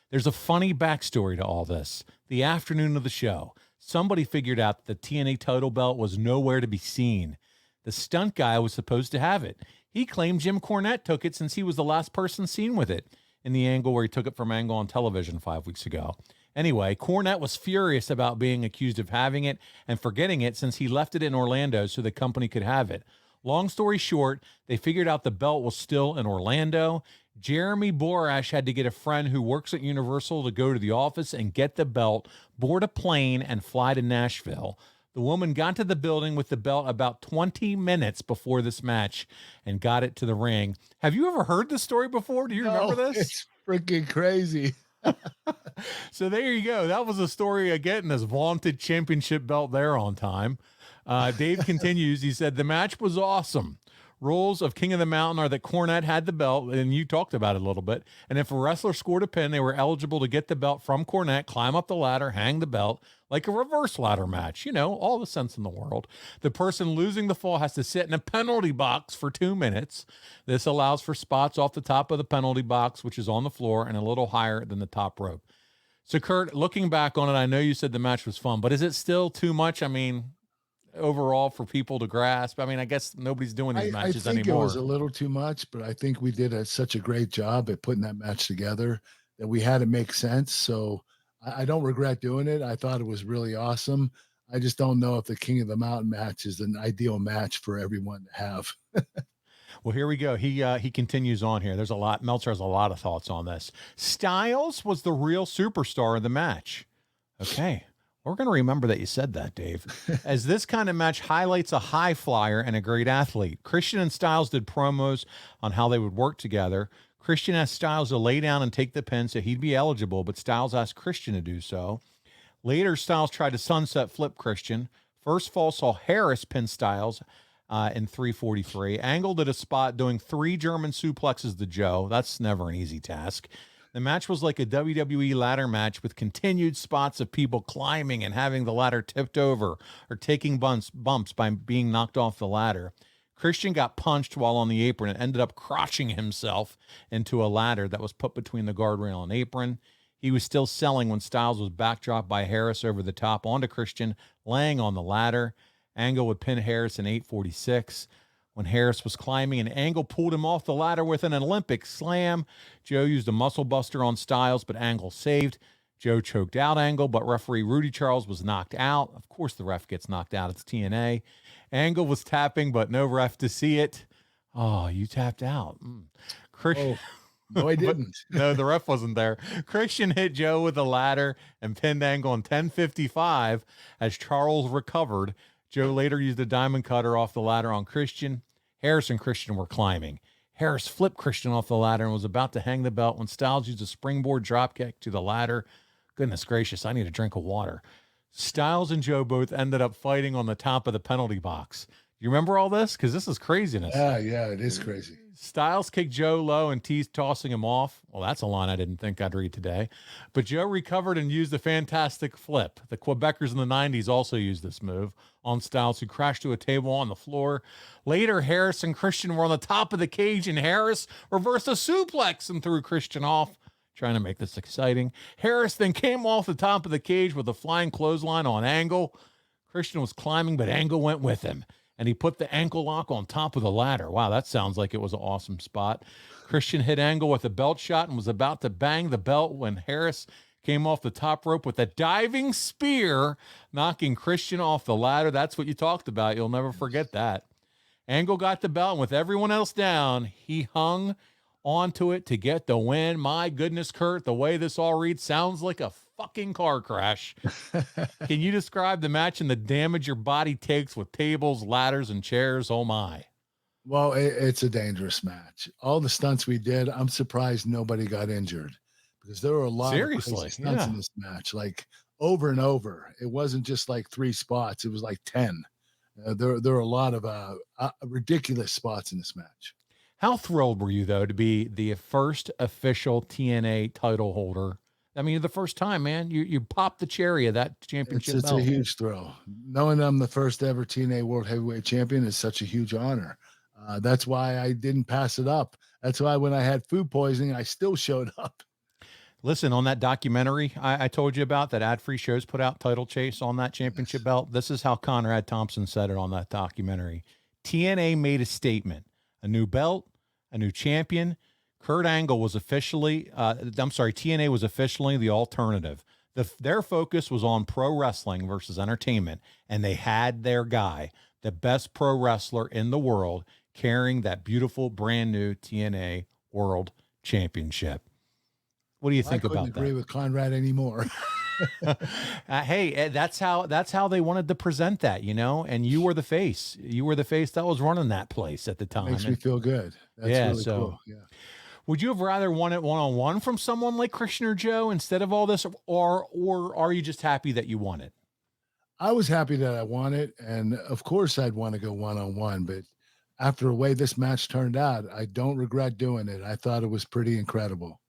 There's a funny backstory to all this. The afternoon of the show, somebody figured out that the TNA title belt was nowhere to be seen. The stunt guy was supposed to have it. He claimed Jim Cornette took it since he was the last person seen with it in the angle where he took it from Angle on television 5 weeks ago. Anyway, Cornette was furious about being accused of having it and forgetting it since he left it in Orlando so the company could have it. Long story short, they figured out the belt was still in Orlando. Jeremy Borash had to get a friend who works at Universal to go to the office and get the belt, board a plane, and fly to Nashville. The woman got to the building with the belt about 20 minutes before this match and got it to the ring. Have you ever heard this story before? Do you remember this? It's freaking crazy. So there you go. That was a story of getting this vaunted championship belt there on time. Dave continues. He said, the match was awesome. Rules of King of the Mountain are that Cornette had the belt, and you talked about it a little bit. And if a wrestler scored a pin, they were eligible to get the belt from Cornette, climb up the ladder, hang the belt, like a reverse ladder match. You know, all the sense in the world. The person losing the fall has to sit in a penalty box for 2 minutes. This allows for spots off the top of the penalty box, which is on the floor and a little higher than the top rope. So, Kurt, looking back on it, I know you said the match was fun, but is it still too much? I mean, overall for people to grasp? I mean, I guess nobody's doing these matches I think anymore. It was a little too much, but I think we did such a great job at putting that match together that we had to make sense. So I don't regret doing it. I thought it was really awesome. I just don't know if the King of the Mountain match is an ideal match for everyone to have. Well, here we go. He continues on here. There's a lot. Meltzer has a lot of thoughts on this. Styles was the real superstar of the match. Okay. We're going to remember that you said that, Dave, as this kind of match highlights a high flyer and a great athlete. Christian and Styles did promos on how they would work together. Christian asked Styles to lay down and take the pin so he'd be eligible, but Styles asked Christian to do so. Later, Styles tried to sunset flip Christian. First fall saw Harris pin Styles in 343. Angle did a spot doing 3 German suplexes to Joe. That's never an easy task. The match was like a WWE ladder match with continued spots of people climbing and having the ladder tipped over or taking bumps by being knocked off the ladder. Christian got punched while on the apron and ended up crotching himself into a ladder that was put between the guardrail and apron. He was still selling when Styles was backdropped by Harris over the top onto Christian, laying on the ladder. Angle would pin Harris in 846. When Harris was climbing, an Angle pulled him off the ladder with an Olympic slam. Joe used a muscle buster on Styles, but Angle saved. Joe choked out Angle, but referee Rudy Charles was knocked out. Of course the ref gets knocked out. It's TNA. Angle was tapping, but no ref to see it. Oh, you tapped out. Christian. Oh, no, I didn't. No, the ref wasn't there. Christian hit Joe with a ladder and pinned Angle in 10:55 as Charles recovered. Joe later used a diamond cutter off the ladder on Christian. Harris and Christian were climbing. Harris flipped Christian off the ladder and was about to hang the belt when Styles used a springboard dropkick to the ladder. Goodness gracious, I need a drink of water. Styles and Joe both ended up fighting on the top of the penalty box. You remember all this? Because this is craziness. Yeah, it is crazy. Styles kicked Joe low and teased tossing him off. Well, that's a line I didn't think I'd read today. But Joe recovered and used a fantastic flip. The Quebecers in the 90s also used this move on Styles, who crashed to a table on the floor. Later, Harris and Christian were on the top of the cage, and Harris reversed a suplex and threw Christian off, trying to make this exciting. Harris then came off the top of the cage with a flying clothesline on Angle. Christian was climbing, but Angle went with him, and he put the ankle lock on top of the ladder. Wow, that sounds like it was an awesome spot. Christian hit Angle with a belt shot and was about to bang the belt when Harris came off the top rope with a diving spear, knocking Christian off the ladder. That's what you talked about. You'll never forget that. Angle got the belt, and with everyone else down, he hung onto it to get the win. My goodness, Kurt, the way this all reads sounds like a fucking car crash. Can you describe the match and the damage your body takes with tables, ladders, and chairs? Oh my. Well, it's a dangerous match. All the stunts we did, I'm surprised nobody got injured because there were a lot of Seriously, crazy stunts yeah. in this match, like over and over. It wasn't just like 3 spots; it was like 10. There were a lot of ridiculous spots in this match. How thrilled were you though to be the first official TNA title holder? I mean, the first time, man, you popped the cherry of that championship It's a belt. huge thrill. Knowing I'm the first ever TNA World Heavyweight Champion is such a huge honor. That's why I didn't pass it up. That's why when I had food poisoning, I still showed up. Listen, on that documentary I told you about that ad-free shows put out, Title Chase, on that championship belt, this is how Conrad Thompson said it on that documentary. TNA made a statement, a new belt, a new champion. Kurt Angle was officially, TNA was officially the alternative. Their focus was on pro wrestling versus entertainment, and they had their guy, the best pro wrestler in the world, carrying that beautiful brand new TNA World Championship. What do you think about that? I couldn't agree with Conrad anymore. Hey, that's how they wanted to present that, you know. And you were the face. You were the face that was running that place at the time. Makes me feel good. That's really cool. Yeah. Would you have rather won it one-on-one from someone like Christian or Joe instead of all this, or are you just happy that you won it? I was happy that I won it, and of course I'd want to go one-on-one, but after the way this match turned out, I don't regret doing it. I thought it was pretty incredible.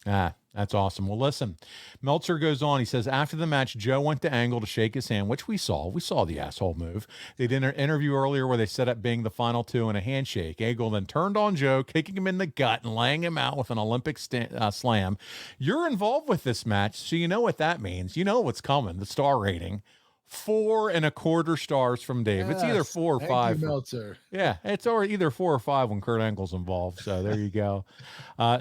That's awesome. Well, listen, Meltzer goes on. He says, after the match, Joe went to Angle to shake his hand, which we saw. We saw the asshole move. They did an interview earlier where they set up being the final two in a handshake. Angle then turned on Joe, kicking him in the gut and laying him out with an Olympic slam. You're involved with this match, so you know what that means. You know what's coming, the star rating. 4.25 stars from Dave. Yes, it's either 4 or 5. Meltzer. Yeah, it's either 4 or 5 when Kurt Angle's involved. So there you go.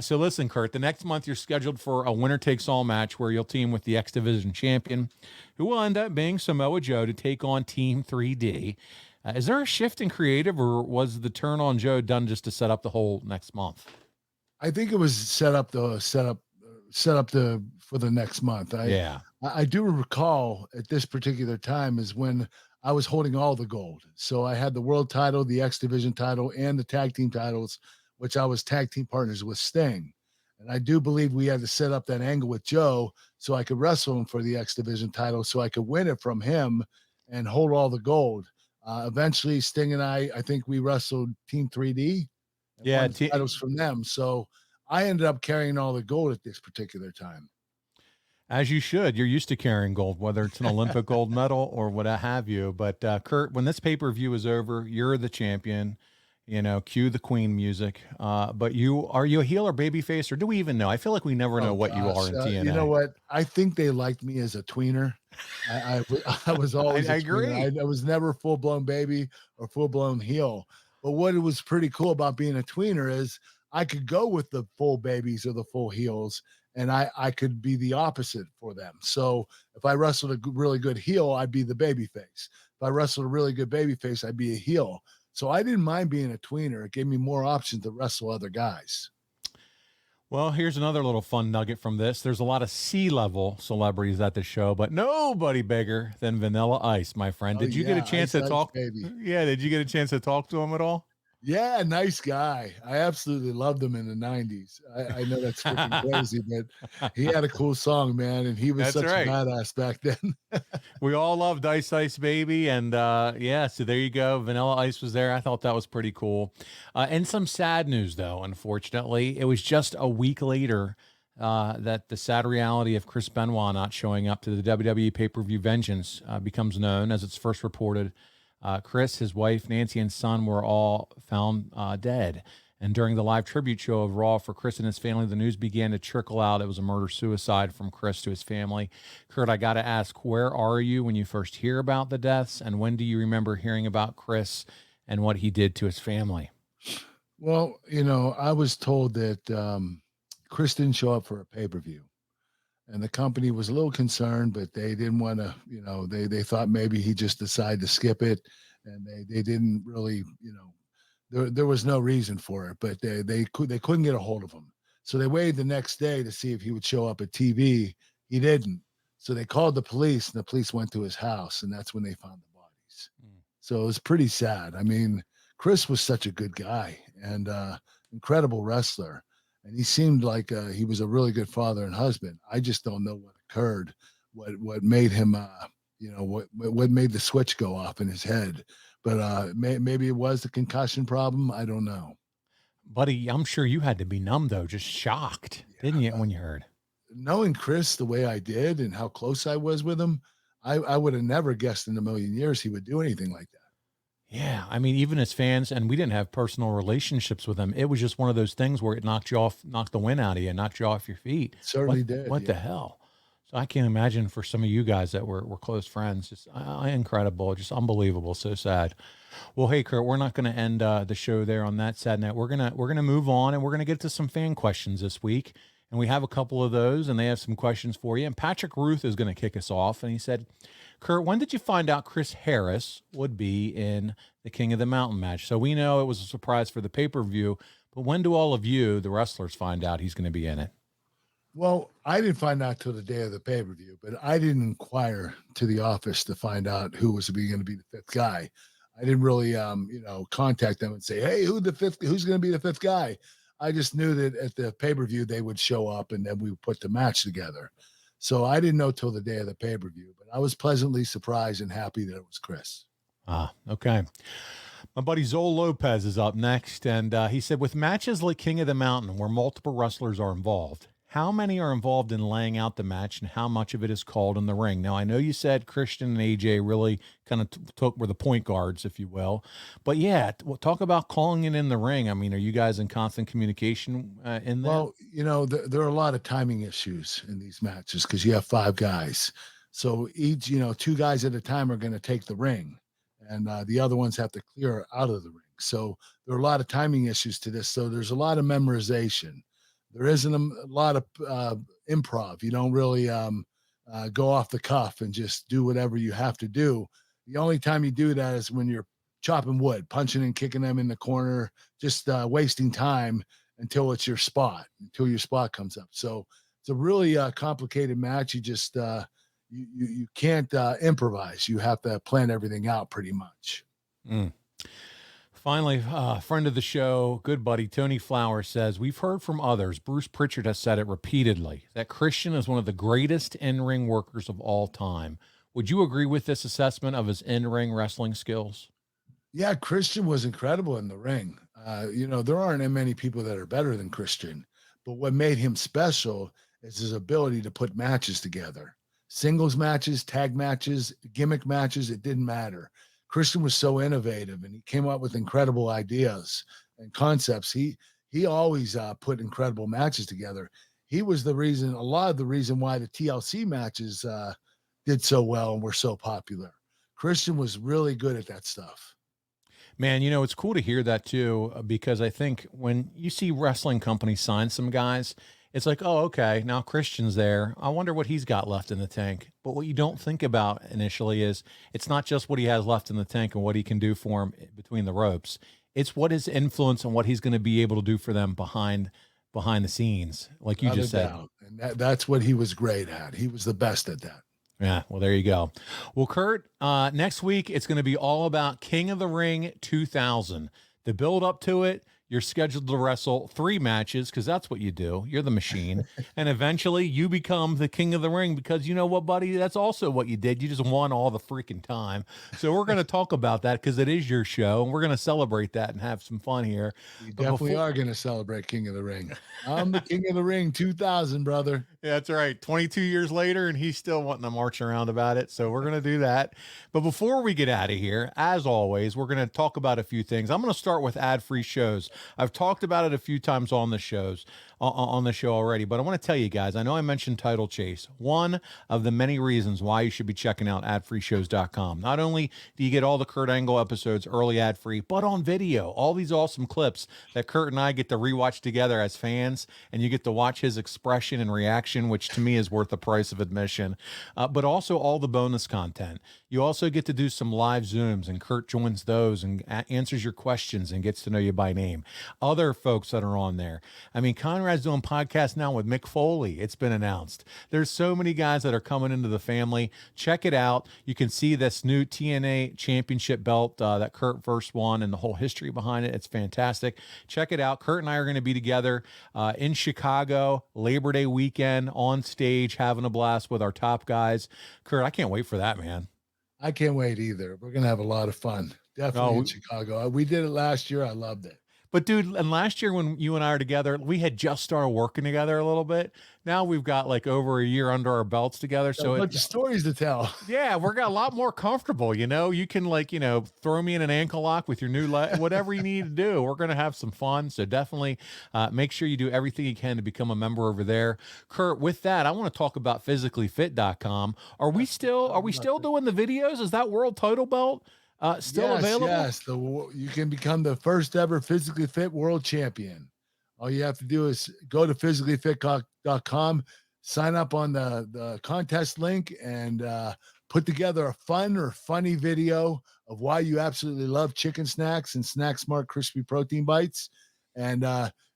So listen, Kurt, the next month you're scheduled for a winner-takes-all match where you'll team with the X Division champion, who will end up being Samoa Joe, to take on Team 3D. Is there a shift in creative, or was the turn on Joe done just to set up the whole next month? I think it was set up for the next month. I do recall at this particular time is when I was holding all the gold. So I had the world title, the X Division title, and the tag team titles, which I was tag team partners with Sting. And I do believe we had to set up that angle with Joe so I could wrestle him for the X Division title, so I could win it from him and hold all the gold. Eventually, Sting and I think we wrestled Team 3D. Yeah, titles from them. So I ended up carrying all the gold at this particular time. As you should. You're used to carrying gold, whether it's an Olympic gold medal or what have you. But Kurt, when this pay-per-view is over, you're the champion. You know, cue the Queen music. But are you a heel or babyface, or do we even know? I feel like we never know what you are in TNA. You know what? I think they liked me as a tweener. I was always I agree. I was never full-blown baby or full-blown heel. But what was pretty cool about being a tweener is I could go with the full babies or the full heels, and I could be the opposite for them. So if I wrestled a really good heel, I'd be the baby face. If I wrestled a really good baby face, I'd be a heel. So I didn't mind being a tweener. It gave me more options to wrestle other guys. Well, here's another little fun nugget from this. There's a lot of C-level celebrities at the show, but nobody bigger than Vanilla Ice, my friend. Did you get a chance to talk? Baby. Yeah, did you get a chance to talk to him at all? Yeah, nice guy. I absolutely loved him in the 90s. I know that's freaking crazy, but he had a cool song, man, and he was such a badass back then. We all loved Ice Ice Baby, and so there you go. Vanilla Ice was there. I thought that was pretty cool. And some sad news, though, unfortunately. It was just a week later that the sad reality of Chris Benoit not showing up to the WWE pay-per-view Vengeance becomes known, as it's first reported. Chris, his wife, Nancy, and son were all found dead. And during the live tribute show of Raw for Chris and his family, the news began to trickle out. It was a murder-suicide from Chris to his family. Kurt, I got to ask, where are you when you first hear about the deaths? And when do you remember hearing about Chris and what he did to his family? Well, you know, I was told that Chris didn't show up for a pay-per-view. And the company was a little concerned, but they didn't want to, you know, they thought maybe he just decided to skip it. And they didn't really, you know, there was no reason for it, but they couldn't get a hold of him. So they waited the next day to see if he would show up at TV. He didn't. So they called the police, and the police went to his house, and that's when they found the bodies. So it was pretty sad. I mean, Chris was such a good guy and incredible wrestler. and he seemed like he was a really good father and husband. I just don't know what occurred, what made him, what made the switch go off in his head. But maybe it was the concussion problem. I don't know. Buddy, I'm sure you had to be numb though, just shocked, didn't you, when you heard? Knowing Chris the way I did and how close I was with him, I would have never guessed in a million years he would do anything like that. Yeah, I mean, even as fans, and we didn't have personal relationships with him. It was just one of those things where it knocked you off, knocked the wind out of you, knocked you off your feet. Certainly did. What the hell? So I can't imagine for some of you guys that were close friends. Just incredible, just unbelievable. So sad. Well, hey, Kurt, we're not going to end the show there on that sad note. We're gonna move on, and we're gonna get to some fan questions this week. And we have a couple of those, and they have some questions for you. And Patrick Ruth is going to kick us off. And he said, Kurt, when did you find out Chris Harris would be in the King of the Mountain match? So we know it was a surprise for the pay-per-view, but when do all of you, the wrestlers, find out he's going to be in it? Well, I didn't find out till the day of the pay-per-view, but I didn't inquire to the office to find out who was going to be the fifth guy. I didn't really, contact them and say, hey, who's going to be the fifth guy? I just knew that at the pay-per-view, they would show up and then we would put the match together. So I didn't know till the day of the pay-per-view, but I was pleasantly surprised and happy that it was Chris. Okay. My buddy Zol Lopez is up next, and he said, with matches like King of the Mountain, where multiple wrestlers are involved, how many are involved in laying out the match and how much of it is called in the ring? Now, I know you said Christian and AJ really kind of were the point guards, if you will. But yeah, talk about calling it in the ring. I mean, are you guys in constant communication in there? Well, there are a lot of timing issues in these matches because you have 5 guys. So each, 2 guys at a time are going to take the ring, and the other ones have to clear out of the ring. So there are a lot of timing issues to this. So there's a lot of memorization. There isn't a lot of improv. You don't really go off the cuff and just do whatever you have to do. The only time you do that is when you're chopping wood, punching and kicking them in the corner, just wasting time until your spot comes up. So it's a really complicated match. You just you can't improvise. You have to plan everything out pretty much. Finally, friend of the show, good buddy, Tony Flowers says, we've heard from others, Bruce Pritchard has said it repeatedly, that Christian is one of the greatest in-ring workers of all time. Would you agree with this assessment of his in-ring wrestling skills? Yeah, Christian was incredible in the ring. There aren't many people that are better than Christian, but what made him special is his ability to put matches together. Singles matches, tag matches, gimmick matches, it didn't matter. Christian was so innovative and he came up with incredible ideas and concepts. He always put incredible matches together. He was a lot of the reason why the TLC matches did so well and were so popular. Christian was really good at that stuff. Man, it's cool to hear that too, because I think when you see wrestling companies sign some guys, it's like, oh, okay, now Christian's there. I wonder what he's got left in the tank. But what you don't think about initially is it's not just what he has left in the tank and what he can do for him between the ropes. It's what his influence and what he's going to be able to do for them behind the scenes, like you just said. And that's what he was great at. He was the best at that. Yeah, well, there you go. Well, Kurt, next week, it's going to be all about King of the Ring 2000. The build up to it, you're scheduled to wrestle 3 matches because that's what you do. You're the machine. And eventually you become the King of the Ring because you know what, buddy? That's also what you did. You just won all the freaking time. So we're going to talk about that because it is your show. And we're going to celebrate that and have some fun here. You definitely are going to celebrate King of the Ring. I'm the King of the Ring 2000, brother. Yeah, that's right. 22 years later, and he's still wanting to march around about it. So we're going to do that. But before we get out of here, as always, we're going to talk about a few things. I'm going to start with ad-free shows. I've talked about it a few times on the show already, but I want to tell you guys, I know I mentioned Title Chase, one of the many reasons why you should be checking out adfreeshows.com. Not only do you get all the Kurt Angle episodes early ad-free, but on video, all these awesome clips that Kurt and I get to rewatch together as fans, and you get to watch his expression and reaction, which to me is worth the price of admission, but also all the bonus content. You also get to do some live Zooms, and Kurt joins those and answers your questions and gets to know you by name. Other folks that are on there. I mean, Conrad's doing podcasts now with Mick Foley. It's been announced. There's so many guys that are coming into the family. Check it out. You can see this new TNA championship belt that Kurt first won and the whole history behind it. It's fantastic. Check it out. Kurt and I are going to be together in Chicago, Labor Day weekend, on stage, having a blast with our top guys. Kurt, I can't wait for that, man. I can't wait either. We're going to have a lot of fun. Definitely in Chicago. We did it last year. I loved it. But dude, and last year when you and I are together, we had just started working together a little bit. Now we've got like over a year under our belts together. So a bunch of stories to tell. Yeah, we're got a lot more comfortable. You know, you can throw me in an ankle lock with your new whatever you need to do. We're going to have some fun. So definitely make sure you do everything you can to become a member over there. Kurt, with that, I want to talk about physicallyfit.com. Are we still doing the videos? Is that world title belt still available? Yes, you can become the first ever physically fit world champion. All you have to do is go to physicallyfit.com, sign up on the contest link, and put together a fun or funny video of why you absolutely love chicken snacks and Snack Smart Crispy Protein Bites. And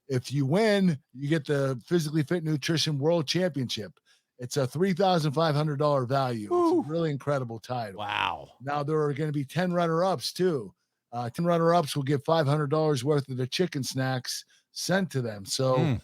if you win, you get the Physically Fit Nutrition World Championship. It's a $3,500 value. It's a really incredible title. Wow. Now there are going to be 10 runner-ups too. 10 runner-ups will get $500 worth of the chicken snacks sent to them. So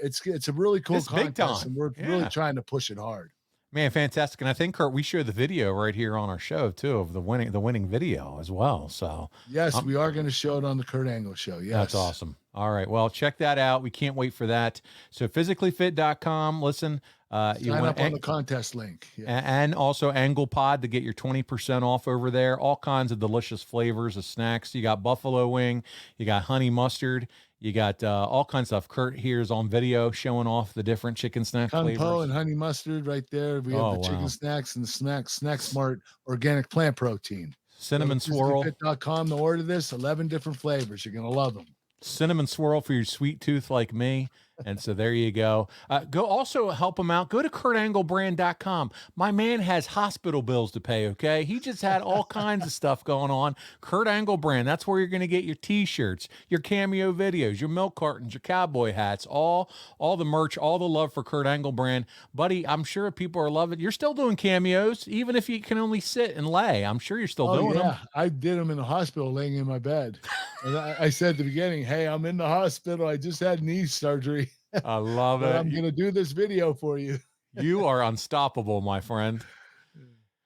it's a really cool contest, and we're really trying to push it hard. Man, fantastic. And I think, Kurt, we share the video right here on our show too of the winning video as well. So yes, we are going to show it on the Kurt Angle show. Yes. That's awesome. All right. Well, check that out. We can't wait for that. So physicallyfit.com. Listen, sign up on the contest link. Yeah. And also Angle Pod to get your 20% off over there. All kinds of delicious flavors of snacks. You got buffalo wing, you got honey mustard, you got all kinds of stuff. Kurt here's on video showing off the different chicken snack flavors. Kung-po and honey mustard right there. We have the chicken snacks and the Snack Smart organic plant protein. Cinnamon swirl. Physicallyfit.com to order this. 11 different flavors. You're going to love them. Cinnamon swirl for your sweet tooth like me. And so there you go. Go also help him out. Go to KurtAngleBrand.com. My man has hospital bills to pay, okay? He just had all kinds of stuff going on. Kurt Angle Brand, that's where you're going to get your T-shirts, your cameo videos, your milk cartons, your cowboy hats, all the merch, all the love for Kurt Angle Brand. Buddy, I'm sure people are loving it. You're still doing cameos, even if you can only sit and lay. I'm sure you're still doing them. I did them in the hospital laying in my bed. And I said at the beginning, hey, I'm in the hospital. I just had knee surgery. I love it. I'm going to do this video for you. You are unstoppable, my friend.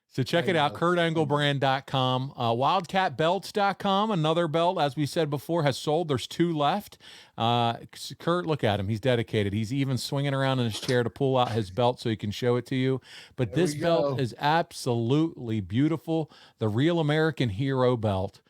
So check it out, KurtAngleBrand.com. WildcatBelts.com, another belt, as we said before, has sold. There's 2 left. Kurt, look at him. He's dedicated. He's even swinging around in his chair to pull out his belt so he can show it to you. But this belt is absolutely beautiful. The Real American Hero belt.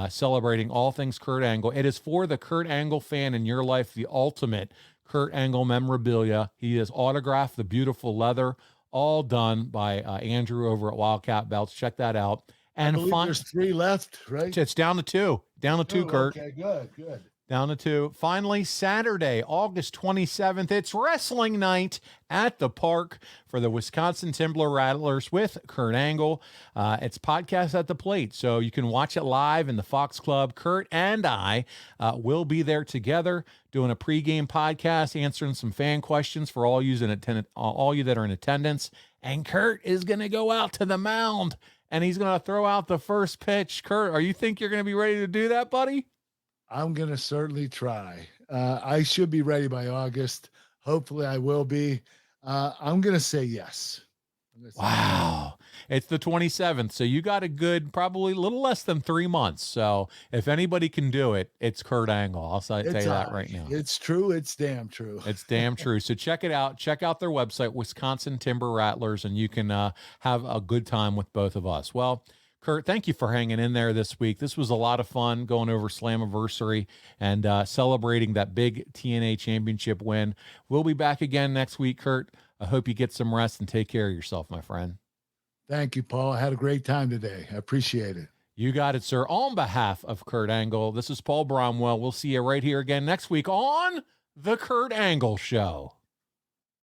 Celebrating all things Kurt Angle. It is for the Kurt Angle fan in your life, the ultimate Kurt Angle memorabilia. He has autographed the beautiful leather, all done by Andrew over at Wildcat Belts. Check that out. And there's 3 left, right? It's down to 2. Down to 2, Kurt. Okay, good. Down to 2. Finally, Saturday, August 27th, it's wrestling night at the park for the Wisconsin Timber Rattlers with Kurt Angle. It's podcast at the plate, so you can watch it live in the Fox Club. Kurt and I will be there together doing a pregame podcast, answering some fan questions for all you that are in attendance. And Kurt is going to go out to the mound, and he's going to throw out the first pitch. Kurt, you think you're going to be ready to do that, buddy? I'm going to certainly try. I should be ready by August. Hopefully I will be. I'm going to say yes. Wow. It's the 27th. So you got a good, probably a little less than 3 months. So if anybody can do it, it's Kurt Angle. I'll tell you that right now. It's true. It's damn true. It's damn true. So check it out. Check out their website, Wisconsin Timber Rattlers, and you can have a good time with both of us. Well, Kurt, thank you for hanging in there this week. This was a lot of fun going over Slammiversary and celebrating that big TNA championship win. We'll be back again next week, Kurt. I hope you get some rest and take care of yourself, my friend. Thank you, Paul. I had a great time today. I appreciate it. You got it, sir. On behalf of Kurt Angle, this is Paul Bromwell. We'll see you right here again next week on The Kurt Angle Show.